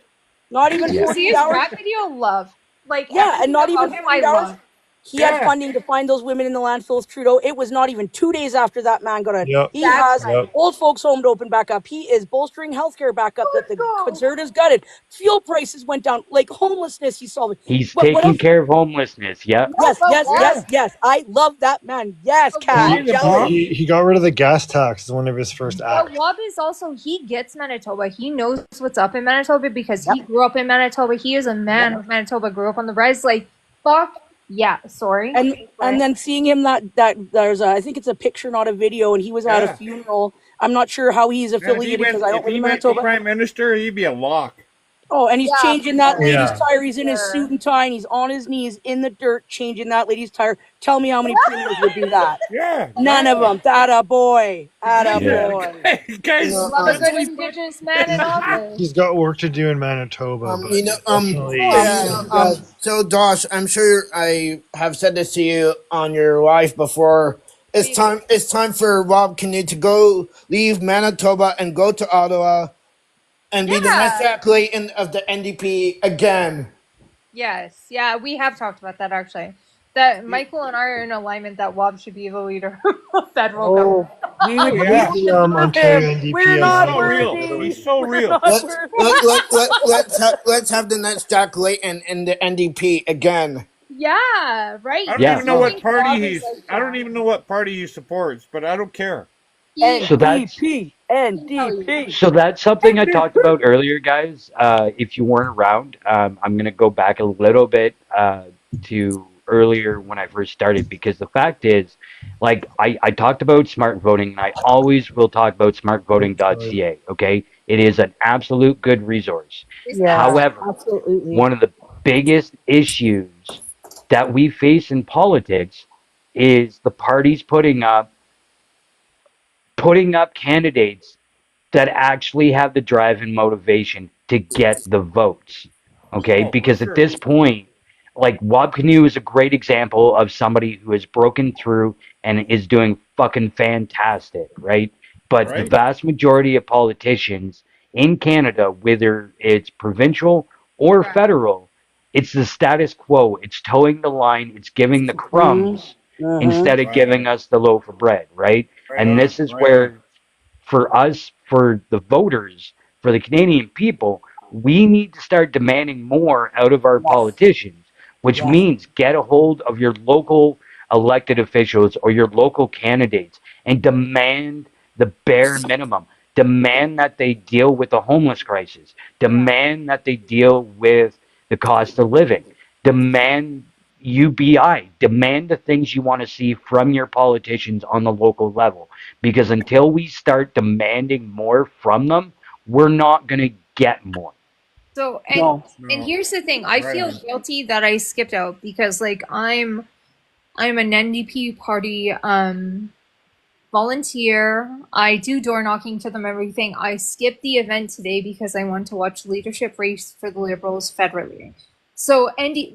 Not even Did you see 48 his hours. rap video? Love. Like Yeah, and everything not about even him, I 48 hours. love. He had Yeah. funding to find those women in the landfill with Trudeau. It was not even 2 days after that man got a. Yep. He That's has right. old folks home to open back up. He is bolstering healthcare back up that Let's the go. Conservatives gutted. Fuel prices went down. Like homelessness, he's solving. He's What taking else? care of homelessness. Yep. Yes, But yes, Wob, yes, yes. I love that man. Yes, but Cat. Isn't he Wob, the Jealous. bomb? He got rid of the gas tax as one of his first acts. but Wob is also, he gets Manitoba. He knows what's up in Manitoba because Yep. he grew up in Manitoba. He is a man of Manitoba, grew up on the res. Like, fuck yeah, sorry. And then seeing him that there's I think it's a picture, not a video, and he was at a Yeah. funeral. I'm not sure how he's Man, affiliated because I don't if live he in went for Manitoba. prime minister, he'd be a lock. Oh, and he's Yeah, changing that lady's Yeah. tire. He's in his sure. suit and tie, and he's on his knees in the dirt changing that lady's tire. Tell me how many premiers would do that? Yeah. None of them. That a boy. That a Yeah. boy. Guys, Love a good Indigenous man in office. He's got work to do in Manitoba, but definitely. So Josh, I'm sure I have said this to you on your live before. It's time for Rob Canoe to go leave Manitoba and go to Ottawa and be the next Yeah. accolade of the NDP again. Yes, yeah, we have talked about that actually. That Michael and I are in alignment that Wob should be the leader of federal government. Oh, we would Yeah. be Ontario him. NDP We're as not so well. real. worthy. He's so We're real. not Let's worthy. let's have the next Jack Layton in the NDP again. Yeah, right. I don't Yeah. even know what think party Wob is he's. like I don't that. even know what party he supports, but I don't care. He, So that's NDP. NDP. So that's something I talked about earlier, guys. If you weren't around, I'm going to go back a little bit to earlier when I first started because the fact is, like, I talked about smart voting, and I always will talk about smartvoting.ca, okay? It is an absolute good resource. Yeah, However, absolutely. one of the biggest issues that we face in politics is the parties putting up candidates that actually have the drive and motivation to get the votes. Okay, Oh, for because sure. at this point, like Wob Canoe is a great example of somebody who has broken through and is doing fucking fantastic, right? But the Right. vast majority of politicians in Canada, whether it's provincial or Right. federal, it's the status quo. It's towing the line. It's giving the crumbs instead of Right. giving us the loaf of bread, right? Right And on, this is right where, for us, for the voters, for the Canadian people, we need to start demanding more out of our politicians, which Yes. means get a hold of your local elected officials or your local candidates and demand the bare minimum. Demand that they deal with the homeless crisis. Demand that they deal with the cost of living. Demand UBI. Demand the things you want to see from your politicians on the local level. Because until we start demanding more from them, we're not going to get more. So No. and here's the thing, I Right feel on. guilty that I skipped out because like I'm an NDP party volunteer. I do door knocking to them everything. I skipped the event today because I want to watch leadership race for the Liberals federally. So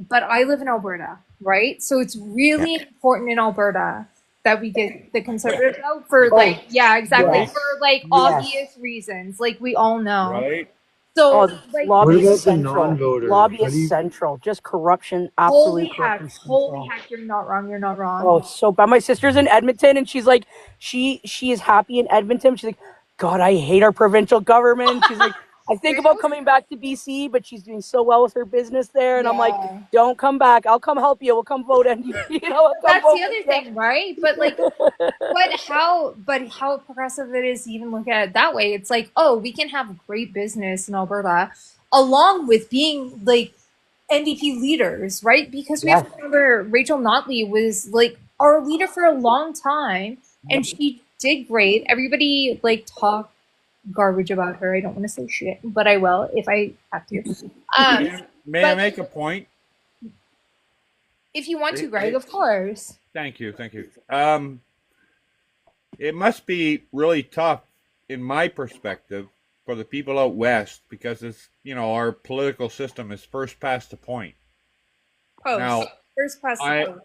but I live in Alberta, right? So it's really important in Alberta that we get the Conservatives out for like, yeah, exactly, Yes. for like Yes. obvious reasons, like we all know. Right. Oh, So like, What lobby is about the central. non-voters? Lobby How is do you? central. Just corruption, holy absolute heck, corruption holy central. heck, you're not wrong. You're not wrong. Oh, it's so bad. My sister's in Edmonton, and she's like, she is happy in Edmonton. She's like, God, I hate our provincial government. She's like, I think about coming back to BC, but she's doing so well with her business there, and I'm like, Yeah. don't come back. I'll come help you. We'll come vote NDP. I'll come That's vote the other with you. thing, right? But like, but how progressive it is to even look at it that way. It's like, oh, we can have great business in Alberta along with being like NDP leaders, right? Because we have Yes. to remember Rachel Notley was like our leader for a long time and she did great. Everybody like talked garbage about her. I don't want to say shit, but I will if I have to. May I but- make a point? If you want to, Greg, of course. Thank you. It must be really tough, in my perspective, for the people out west because it's our political system is first past the point. Post. Now, First past the post.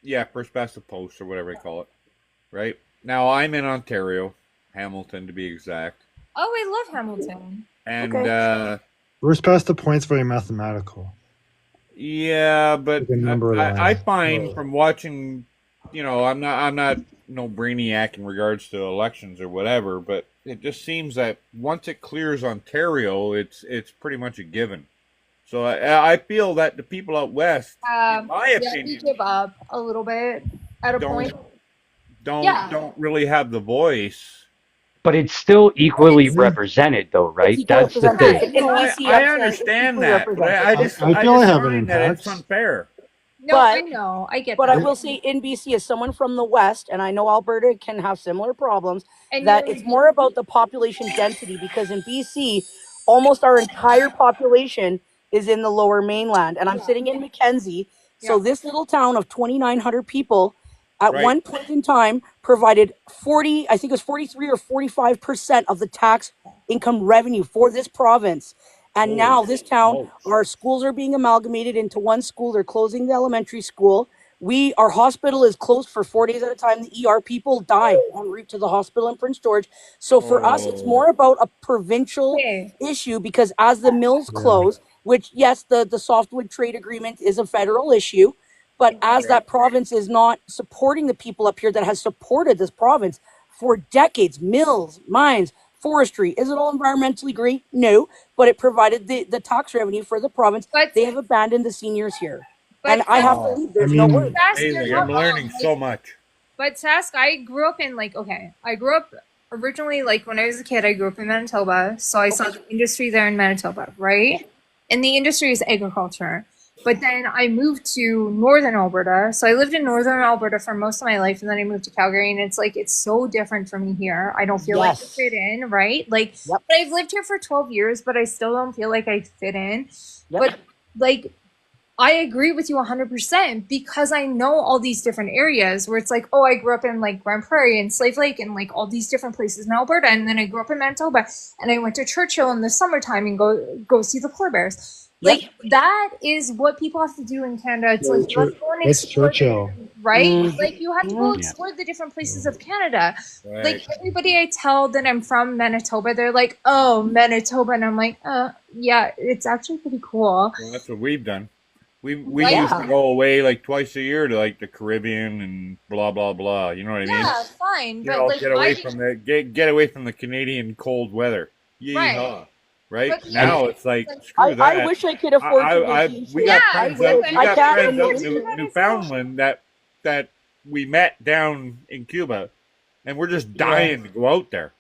Yeah, first past the post or whatever they call it. Right now, I'm in Ontario, Hamilton to be exact, Oh, I love Hamilton. and Where's past the point's very mathematical. yeah, but Like a number line. I find from watching, I'm not no brainiac in regards to elections or whatever, but it just seems that once it clears Ontario, it's pretty much a given. So I feel that the people out west, in my We opinion, give up a little bit at a point. don't really have the voice. But it's still equally represented, though, right? It's equal That's the representation. thing. In No, BC, I I'm saying it's understand equally that, but represented. I feel I have an find that it's impact. unfair. No, But- I know. I get But that. I will say, in BC, as someone from the West, and I know Alberta can have similar problems, And that you're- it's more about the population density because in BC, almost our entire population is in the lower mainland. And I'm sitting in Mackenzie. So Yeah. this little town of 2,900 people at Right. one point in time provided 43 or 45% of the tax income revenue for this province. And Holy now this town, smokes. our schools are being amalgamated into one school. They're closing the elementary school. Our hospital is closed for 4 days at a time. The ER people die en route to the hospital in Prince George. So for us, it's more about a provincial Okay. issue because as the mills Yeah. close, which yes, the softwood trade agreement is a federal issue, but as that province is not supporting the people up here that has supported this province for decades, mills, mines, forestry, is it all environmentally great? No, but it provided the tax revenue for the province. But- They have abandoned the seniors here. But And I have to Wow. leave. There's I no mean- word. Sask, you're Amazing. not I'm learning wrong. so much. But Sask, I grew up in I grew up originally when I was a kid. I grew up in Manitoba, so I saw the industry there in Manitoba, right? And the industry is agriculture. But then I moved to northern Alberta, so I lived in northern Alberta for most of my life, and then I moved to Calgary, and it's so different for me here. I don't feel like I Yes. fit in, right? Yep. But I've lived here for 12 years, but I still don't feel like I fit in. Yep. But I agree with you 100% because I know all these different areas where it's like, oh, I grew up in Grand Prairie and Slave Lake and all these different places in Alberta, and then I grew up in Manitoba and I went to Churchill in the summertime and go see the polar bears. Yep. That is what people have to do in Canada. It's let's go and That's explore the Churchill. different- right? Mhm. You have to go Yeah. explore the different places of Canada. Right. Everybody I tell that I'm from Manitoba, they're like, oh, Manitoba, and I'm like, yeah, it's actually pretty cool. Well, that's what we've done. We Yeah. used to go away twice a year to the Caribbean and blah blah blah. You know what I mean? Yeah, fine, You but know, get away from get away from the Canadian cold weather. Yeehaw. Right? But yeah, Now it's screw that. I wish I could afford to vacation. We got Yeah, friends I out, would. we I got can't friends out imagine. in Newfoundland that we met down in Cuba, and we're just dying to go out there.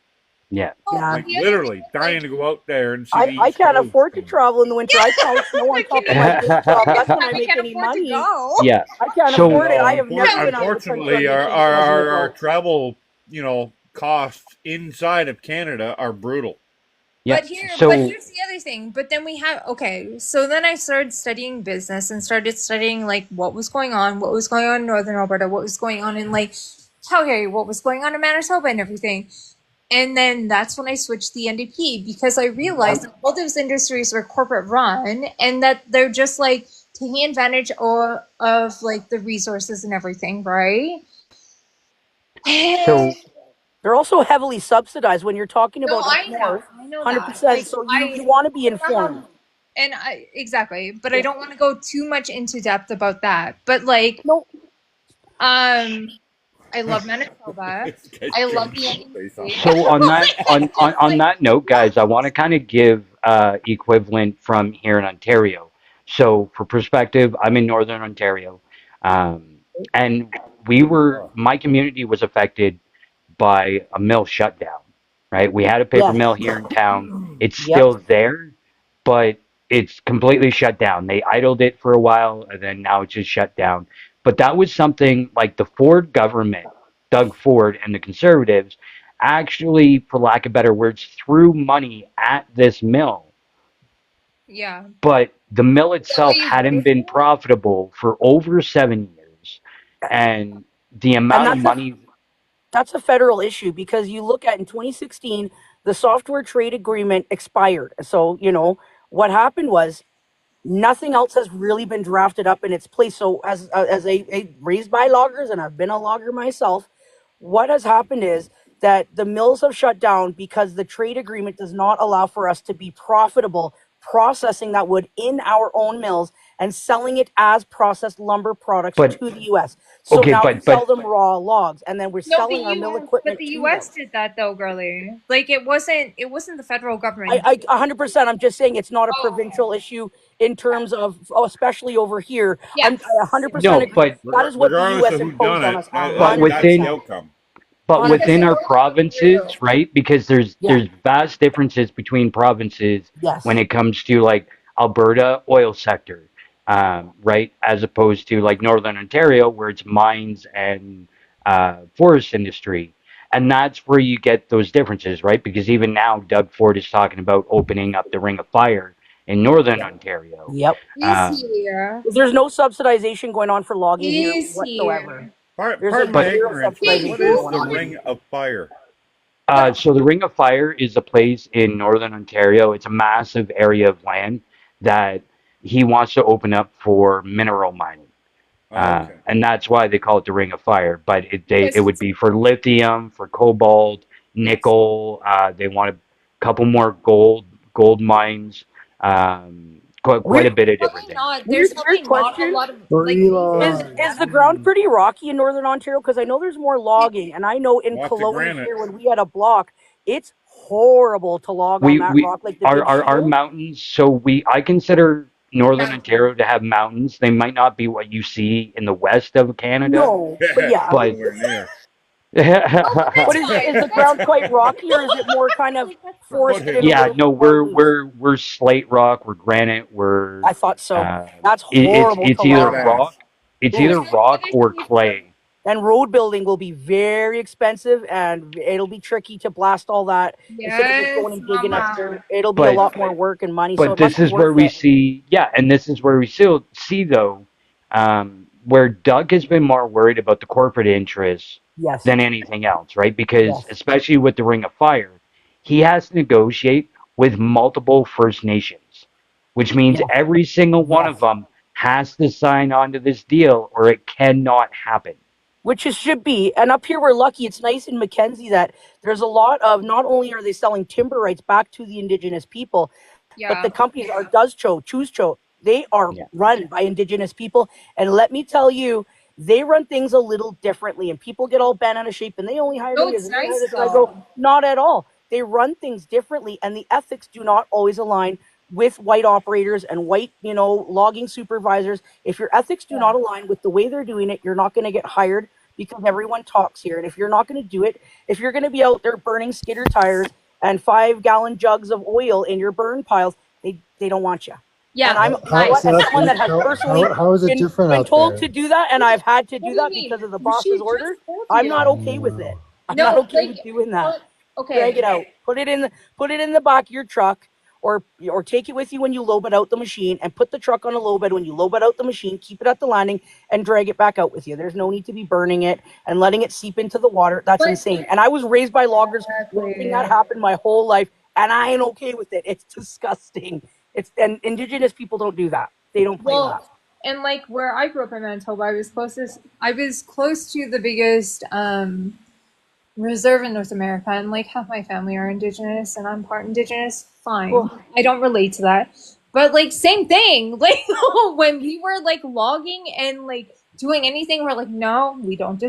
Yeah. Yeah. Literally dying to go out there and see. the I East can't Coast. afford to travel in the winter. I can't snow on top of my day job. That's when I make any money. Yeah. I can't So- afford it. I have never been out of the Unfortunately, country on our vacation. travel, costs inside of Canada are brutal. Yeah. But here's the other thing. But then we have so then I started studying business and started studying what was going on in Northern Alberta, what was going on in Calgary, what was going on in Manitoba and everything. And then that's when I switched the NDP because I realized that all those industries were corporate run and that they're just taking advantage of the resources and everything, right? So They're also heavily subsidized when you're talking No, about up I know, north. I know that. 100%. Like So you I want to be don't wanna informed. have, and I exactly, but I Yeah. don't want to go too much into depth about that. But like, No. um, I love Manitoba. This guy's I love the changing his face on NDC. So on that Like, just on like that note, guys, I want to kind of give equivalent from here in Ontario. So for perspective, I'm in Northern Ontario, and my community was affected by a mill shutdown. Right, we had a paper Yes. mill here in town. It's Yep. still there, but it's completely shut down. They idled it for a while, and then now it's just shut down. But that was something like the Ford government, Doug Ford and the Conservatives actually, for lack of better words, threw money at this mill. yeah. But the mill That what itself you hadn't voted been for? profitable for over 7 years. And the And amount of money, that's a federal issue because you look at in 2016 the software trade agreement expired. So, what happened was nothing else has really been drafted up in its place. So as a raised by loggers, and I've been a logger myself, what has happened is that the mills have shut down because the trade agreement does not allow for us to be profitable processing that wood in our own mills and selling it as processed lumber products but to the US. So okay, now we but sell them raw logs and then we're No, selling our mill but equipment the to them. US did that though, girly. Like it wasn't the federal government. I 100%. I'm just saying it's not a Oh, okay. provincial issue in terms of, especially over here. Yes. I 100% no, agree. but That is what the Regardless U.S. of who imposed done on it, us. but that's the 100%. outcome. but Because within it 100%. our wasn't true. provinces, right? Because Yeah. there's vast differences between provinces when Yes. it comes to like Alberta oil sector, right, as opposed to like Northern Ontario where it's mines and forest industry, and that's where you get those differences, right? Because even now, Doug Ford is talking about opening up the Ring of Fire in Northern Ontario. Yep. Um, Easier. There's no subsidization going on for logging here whatsoever. Easier. There's Pardon my but zero ignorance, but Hey, what subsidization is going the on. Ring of Fire? So the Ring of Fire is a place in Northern Ontario. It's a massive area of land that he wants to open up for mineral mining, Oh, okay. and that's why they call it the Ring of Fire. But it because would be for lithium, for cobalt, yes. nickel. They want a couple more gold mines. Quite a Weird, bit of different things. There's weird probably not a question. lot of For like Is Elon. is the ground pretty rocky in Northern Ontario? Because I know there's more logging, and I know in Lots of Kelowna granite. here when we had a block, it's horrible to log on We that we rock, like the big our shield. mountains. So I consider Northern mountain. Ontario to have mountains. They might not be what you see in the west of Canada, No, but yeah. but Nowhere near. Oh, but But that's is fine. the That's ground fine. quite rocky, or is it more kind of Like that's fine. forested and a Foothills. yeah, little no, bit more loose? we're slate rock, we're granite, I thought so. um, That's it's horrible to it's Hard either log on. ass. rock, it's Oof. either But rock then to or be fair, clay. And road building will be very expensive, and it'll be tricky to blast all that instead of just going yes, and digging up mama. dirt. It'll be a But lot more work and money, so but it must this be is where worth we it. see, yeah, and this is where we still see though, where Doug has been more worried about the corporate interests Yes. than anything else, right? Because Yes. especially with the Ring of Fire, he has to negotiate with multiple First Nations, which means Yes. every single one of Yes. them has to sign on to this deal or it cannot happen. Which it should be. And up here, we're lucky. It's nice in Mackenzie that there's a lot of, not only are they selling timber rights back to the Indigenous people, but the Yeah. companies are Choose Cho. They are Yeah. run by Indigenous people. And let me tell you, they run things a little differently. And people get all bent out of shape and they only hired No, me as it's and they hired nice this. And I go, though. not at all. They run things differently. And the ethics do not always align with white operators and white, logging supervisors. If your ethics do Yeah. not align with the way they're doing it, you're not going to get hired because everyone talks here. And if you're not going to do it, if you're going to be out there burning skidder tires and 5 gallon jugs of oil in your burn piles, they don't want you. And Yeah. I'm, Nice. as So someone that has personally how is it been different been out told there? to do that, and I've had to What do do you that mean? because of the She boss's just order, told I'm not you. okay with it. I'm not No, okay like with doing that. what? Drag it Okay. out. Put it in the back of your truck, or take it with you when you low bed out the machine, and put the truck on a low bed when you low bed out the machine. Keep it at the landing and drag it back out with you. There's no need to be burning it and letting it seep into the water. That's But insane. And I was raised by loggers, watching that exactly. happen my whole life, and I ain't okay with it. It's disgusting. And Indigenous people don't do that. They don't play that. Well, and like where I grew up in Manitoba, I was close to the biggest reserve in North America, and like half my family are Indigenous, and I'm part Indigenous. Fine, Well, I don't relate to that, but like same thing. Like when we were like logging and like doing anything, we're like, no, we don't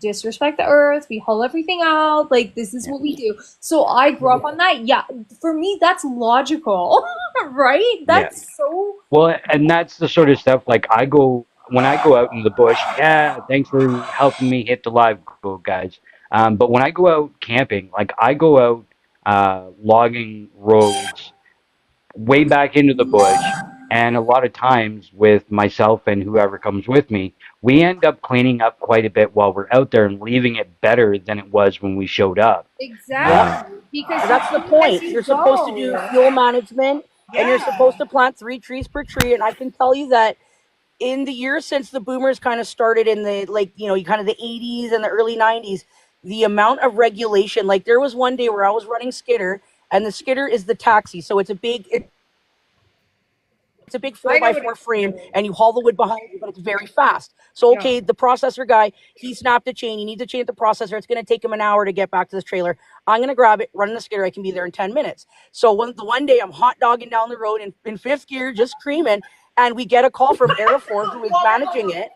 disrespect the earth. We haul everything out. Like this is what we do. So I grew up on that. Yeah, for me, that's logical, right? Yeah. That's so. Well, and that's the sort of stuff like when I go out in the bush. Yeah, thanks for helping me hit the live goal, guys. But when I go out camping, like I go out logging roads way back into the bush, and a lot of times with myself and whoever comes with me, we end up cleaning up quite a bit while we're out there and leaving it better than it was when we showed up. yes. Um, Exactly. Because And you that's the do as point. you You're supposed to do go. fuel management, and you're Yeah. supposed to plant 3 trees per tree. And I can tell you that in the years since the boomers kind of started in the like kind of the 80s and the early 90s, the amount of regulation, like there was one day where I was running skidder, and the skidder is the taxi, so it's a big I four know by what four it's frame, doing. and you haul the wood behind you, but it's very fast. So Yeah. okay, the processor guy, he snapped a chain. He needs a chain at the processor. It's going to take him an hour to get back to this trailer. I'm going to grab it, run in the skidder. I can be there in 10 minutes. So the one day I'm hot dogging down the road in fifth gear, just screaming, and we get a call from Aerofor, who is managing it.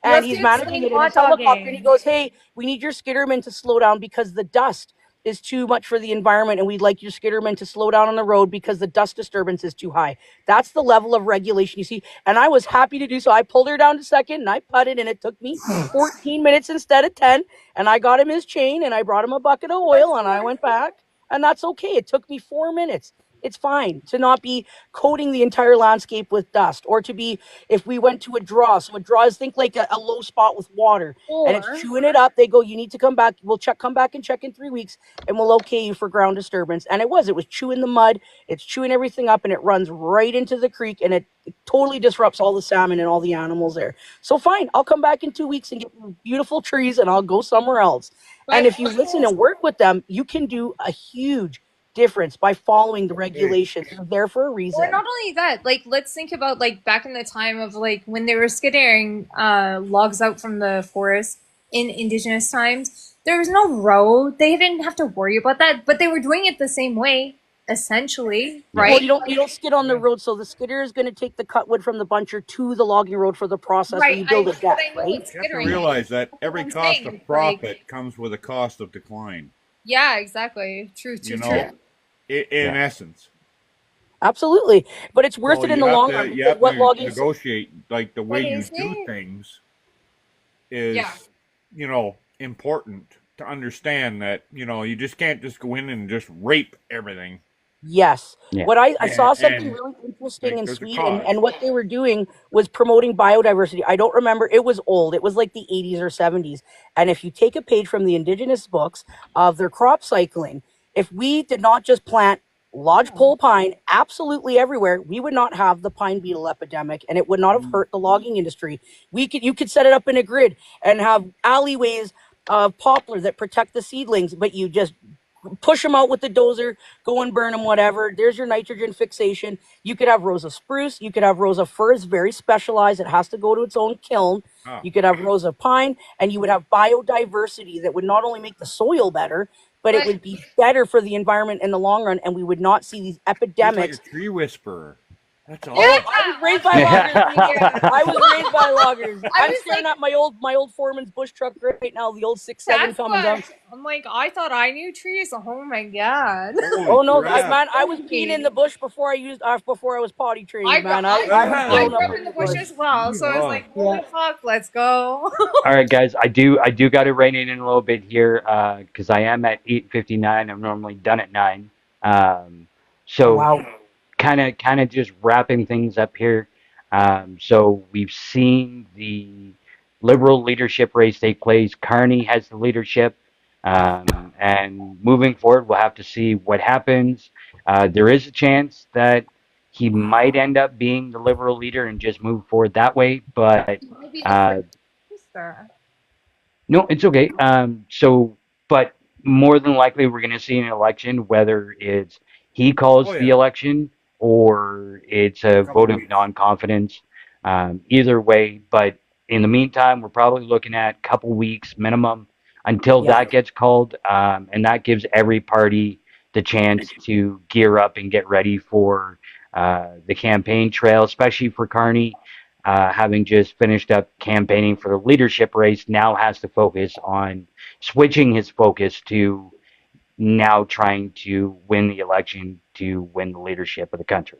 You And have to he's managing explain it in hot his helicopter. And he dogging. goes, "Hey, we need your skidderman to slow down because the dust is too much for the environment, and we'd like your skidderman to slow down on the road because the dust disturbance is too high." That's the level of regulation you see. And I was happy to do so. I pulled her down to second and I putted, and it took me 14 minutes instead of 10. And I got him his chain and I brought him a bucket of oil and I went back. And that's okay. It took me 4 minutes. It's fine to not be coating the entire landscape with dust, or to be, if we went to a draw. So a draw is, think like a low spot with water, and it's Or chewing it up. They go, "You need to come back. We'll come back and check in 3 weeks, and we'll okay you for ground disturbance." And it was chewing the mud, it's chewing everything up, and it runs right into the creek, and it totally disrupts all the salmon and all the animals there. So fine, I'll come back in 2 weeks and get beautiful trees, and I'll go somewhere else. And but if you listen and work with them, you can do a huge difference by following the regulations. They're there for a or reason. not only that, like let's think about like back in the time of like when they were skidding logs out from the forest in indigenous times. There was no road. They didn't have to worry about that, but they were doing it the same way, essentially, Yeah. Well, right? you don't skid on the road, so the skidder is going to take the cut wood from the buncher to the logging road for the process where Right. you build a But deck, I know right? it's You have to skittering. realize that That's every what I'm cost saying. of It's like, profit comes with a cost of decline. yeah, exactly. True, You true, know, true. in Yeah. essence. Absolutely, but it's worth So it in the long run you because have what to logging? negotiate, like the way But you is do it? things Yeah. is, important to understand that, you just can't just go in and just rape everything. Yes. Yeah. What I saw something And really interesting like in there's a Sweden, cost. and what they were doing was promoting biodiversity. I don't remember, it was old. It was like the 80s or 70s. And if you take a page from the indigenous books of their crop cycling, if we did not just plant lodgepole pine absolutely everywhere, we would not have the pine beetle epidemic, and it would not have hurt the logging industry. You could set it up in a grid and have alleyways of poplar that protect the seedlings, but you just push them out with the dozer, go and burn them, whatever. There's your nitrogen fixation. You could have rows of spruce. You could have rows of fir. It's very specialized. It has to go to its own kiln. Ah, You could have rows of pine, and you would have biodiversity that would not only make the soil better, but it But would be better for the environment in the long run, and we would not see these he's like a epidemics. tree whisperer. That's Oh, awesome. I was raised by yeah, loggers, baby. yeah. I was raised by loggers. I I'm was staring like, at my old foreman's bush truck right now, the old 6.7 that's Cummins. what I'm like. I thought I knew trees. Oh my god. Holy Oh no, crap! I was peeing in the bush before before I was potty trained, I grew, man. I, I was I grown grew up up in in the the bush bush. as well, so I was like, holy Yeah. fuck, let's go. All right, guys. I do got to rein it in a little bit here because I am at 8:59. I'm normally done at 9. Um, Oh so wow. kind of just wrapping things up here. So we've seen the Liberal leadership race take place. Carney has the leadership, and moving forward, we'll have to see what happens. There is a chance that he might end up being the Liberal leader and just move forward that way, but Maybe the uh, first sister. no, it's okay. But more than likely, we're going to see an election, whether it's he calls Oh the yeah, election or it's a couple vote of weeks. non-confidence. Either way, but in the meantime, we're probably looking at a couple weeks minimum until Yeah. that gets called, and that gives every party the chance to gear up and get ready for the campaign trail, especially for Carney. Having just finished up campaigning for the leadership race, now has to focus on switching his focus to now trying to win the election to win the leadership of the country.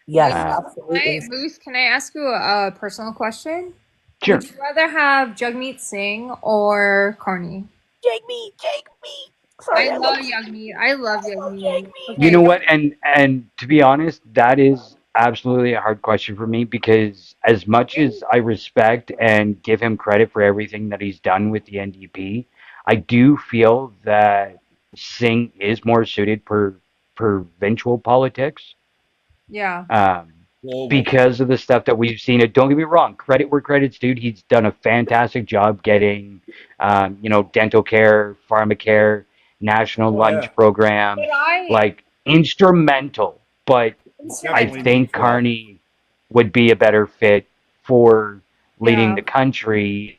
Yes, Uh, absolutely. Ruth, can I ask you a personal question? sure. Would you rather have Jagmeet Singh or Carney? Jake me, Jake me. Sorry, I love Jagmeet. I love Jagmeet. You know Okay. what? And to be honest, that is absolutely a hard question for me because as much as I respect and give him credit for everything that he's done with the NDP, I do feel that Singh is more suited for provincial politics. Yeah. Global. Because of the stuff that we've seen. It don't get me wrong, credit where credit's due. He's done a fantastic job getting, dental care, pharmacare, national Oh, lunch yeah. program, But I like instrumental. But I Definitely think needs that. Carney would be a better fit for leading Yeah. the country,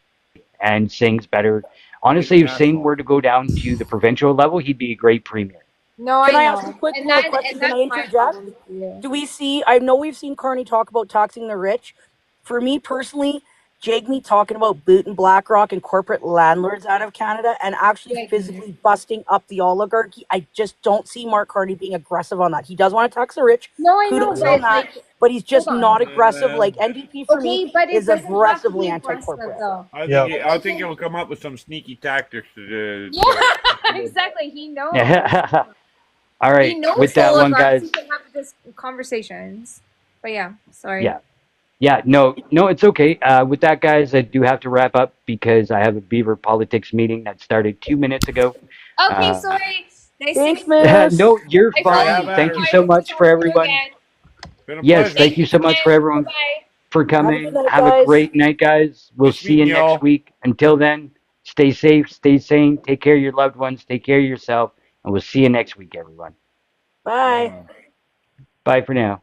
and Singh's better. Honestly, if Singh International. were to go down to the provincial level, he'd be a great premier. No, Can I I know. ask a quick And little that question? and Can I that's my interject? problem with you. Do we see? I know we've seen Carney talk about taxing the rich. For me personally, Jagmeet talking about booting BlackRock and corporate landlords out of Canada and actually Jagmeet. physically busting up the oligarchy. I just don't see Mark Carney being aggressive on that. He does want to tax the rich. No, I know, Kudos but on that. like, But he's just hold not on. aggressive. Like NDP for me Okay, but it is doesn't have to aggressively be aggressive anti-corporate. though. I think he'll come up with some sneaky tactics to. Yeah, exactly. He knows. All He right, knows with that one, oligarchs. He guys. can have this conversations. But yeah, sorry. Yeah. Yeah, no, it's okay. With that, guys, I do have to wrap up because I have a Beaver Politics meeting that started 2 minutes ago. Okay, Uh, sorry. Nice Thanks, to meet you. Miss. no, you're I follow fine. you Thank on you Twitter. so I hope much to for talk to you everyone. again. Been a Yes, pleasure. thank you so much for everyone Bye. for Have a coming. good night, Have a guys. great night, guys. We'll Nice see you meeting next y'all. week. Until then, stay safe, stay sane, take care of your loved ones, take care of yourself, and we'll see you next week, everyone. Bye. Bye for now.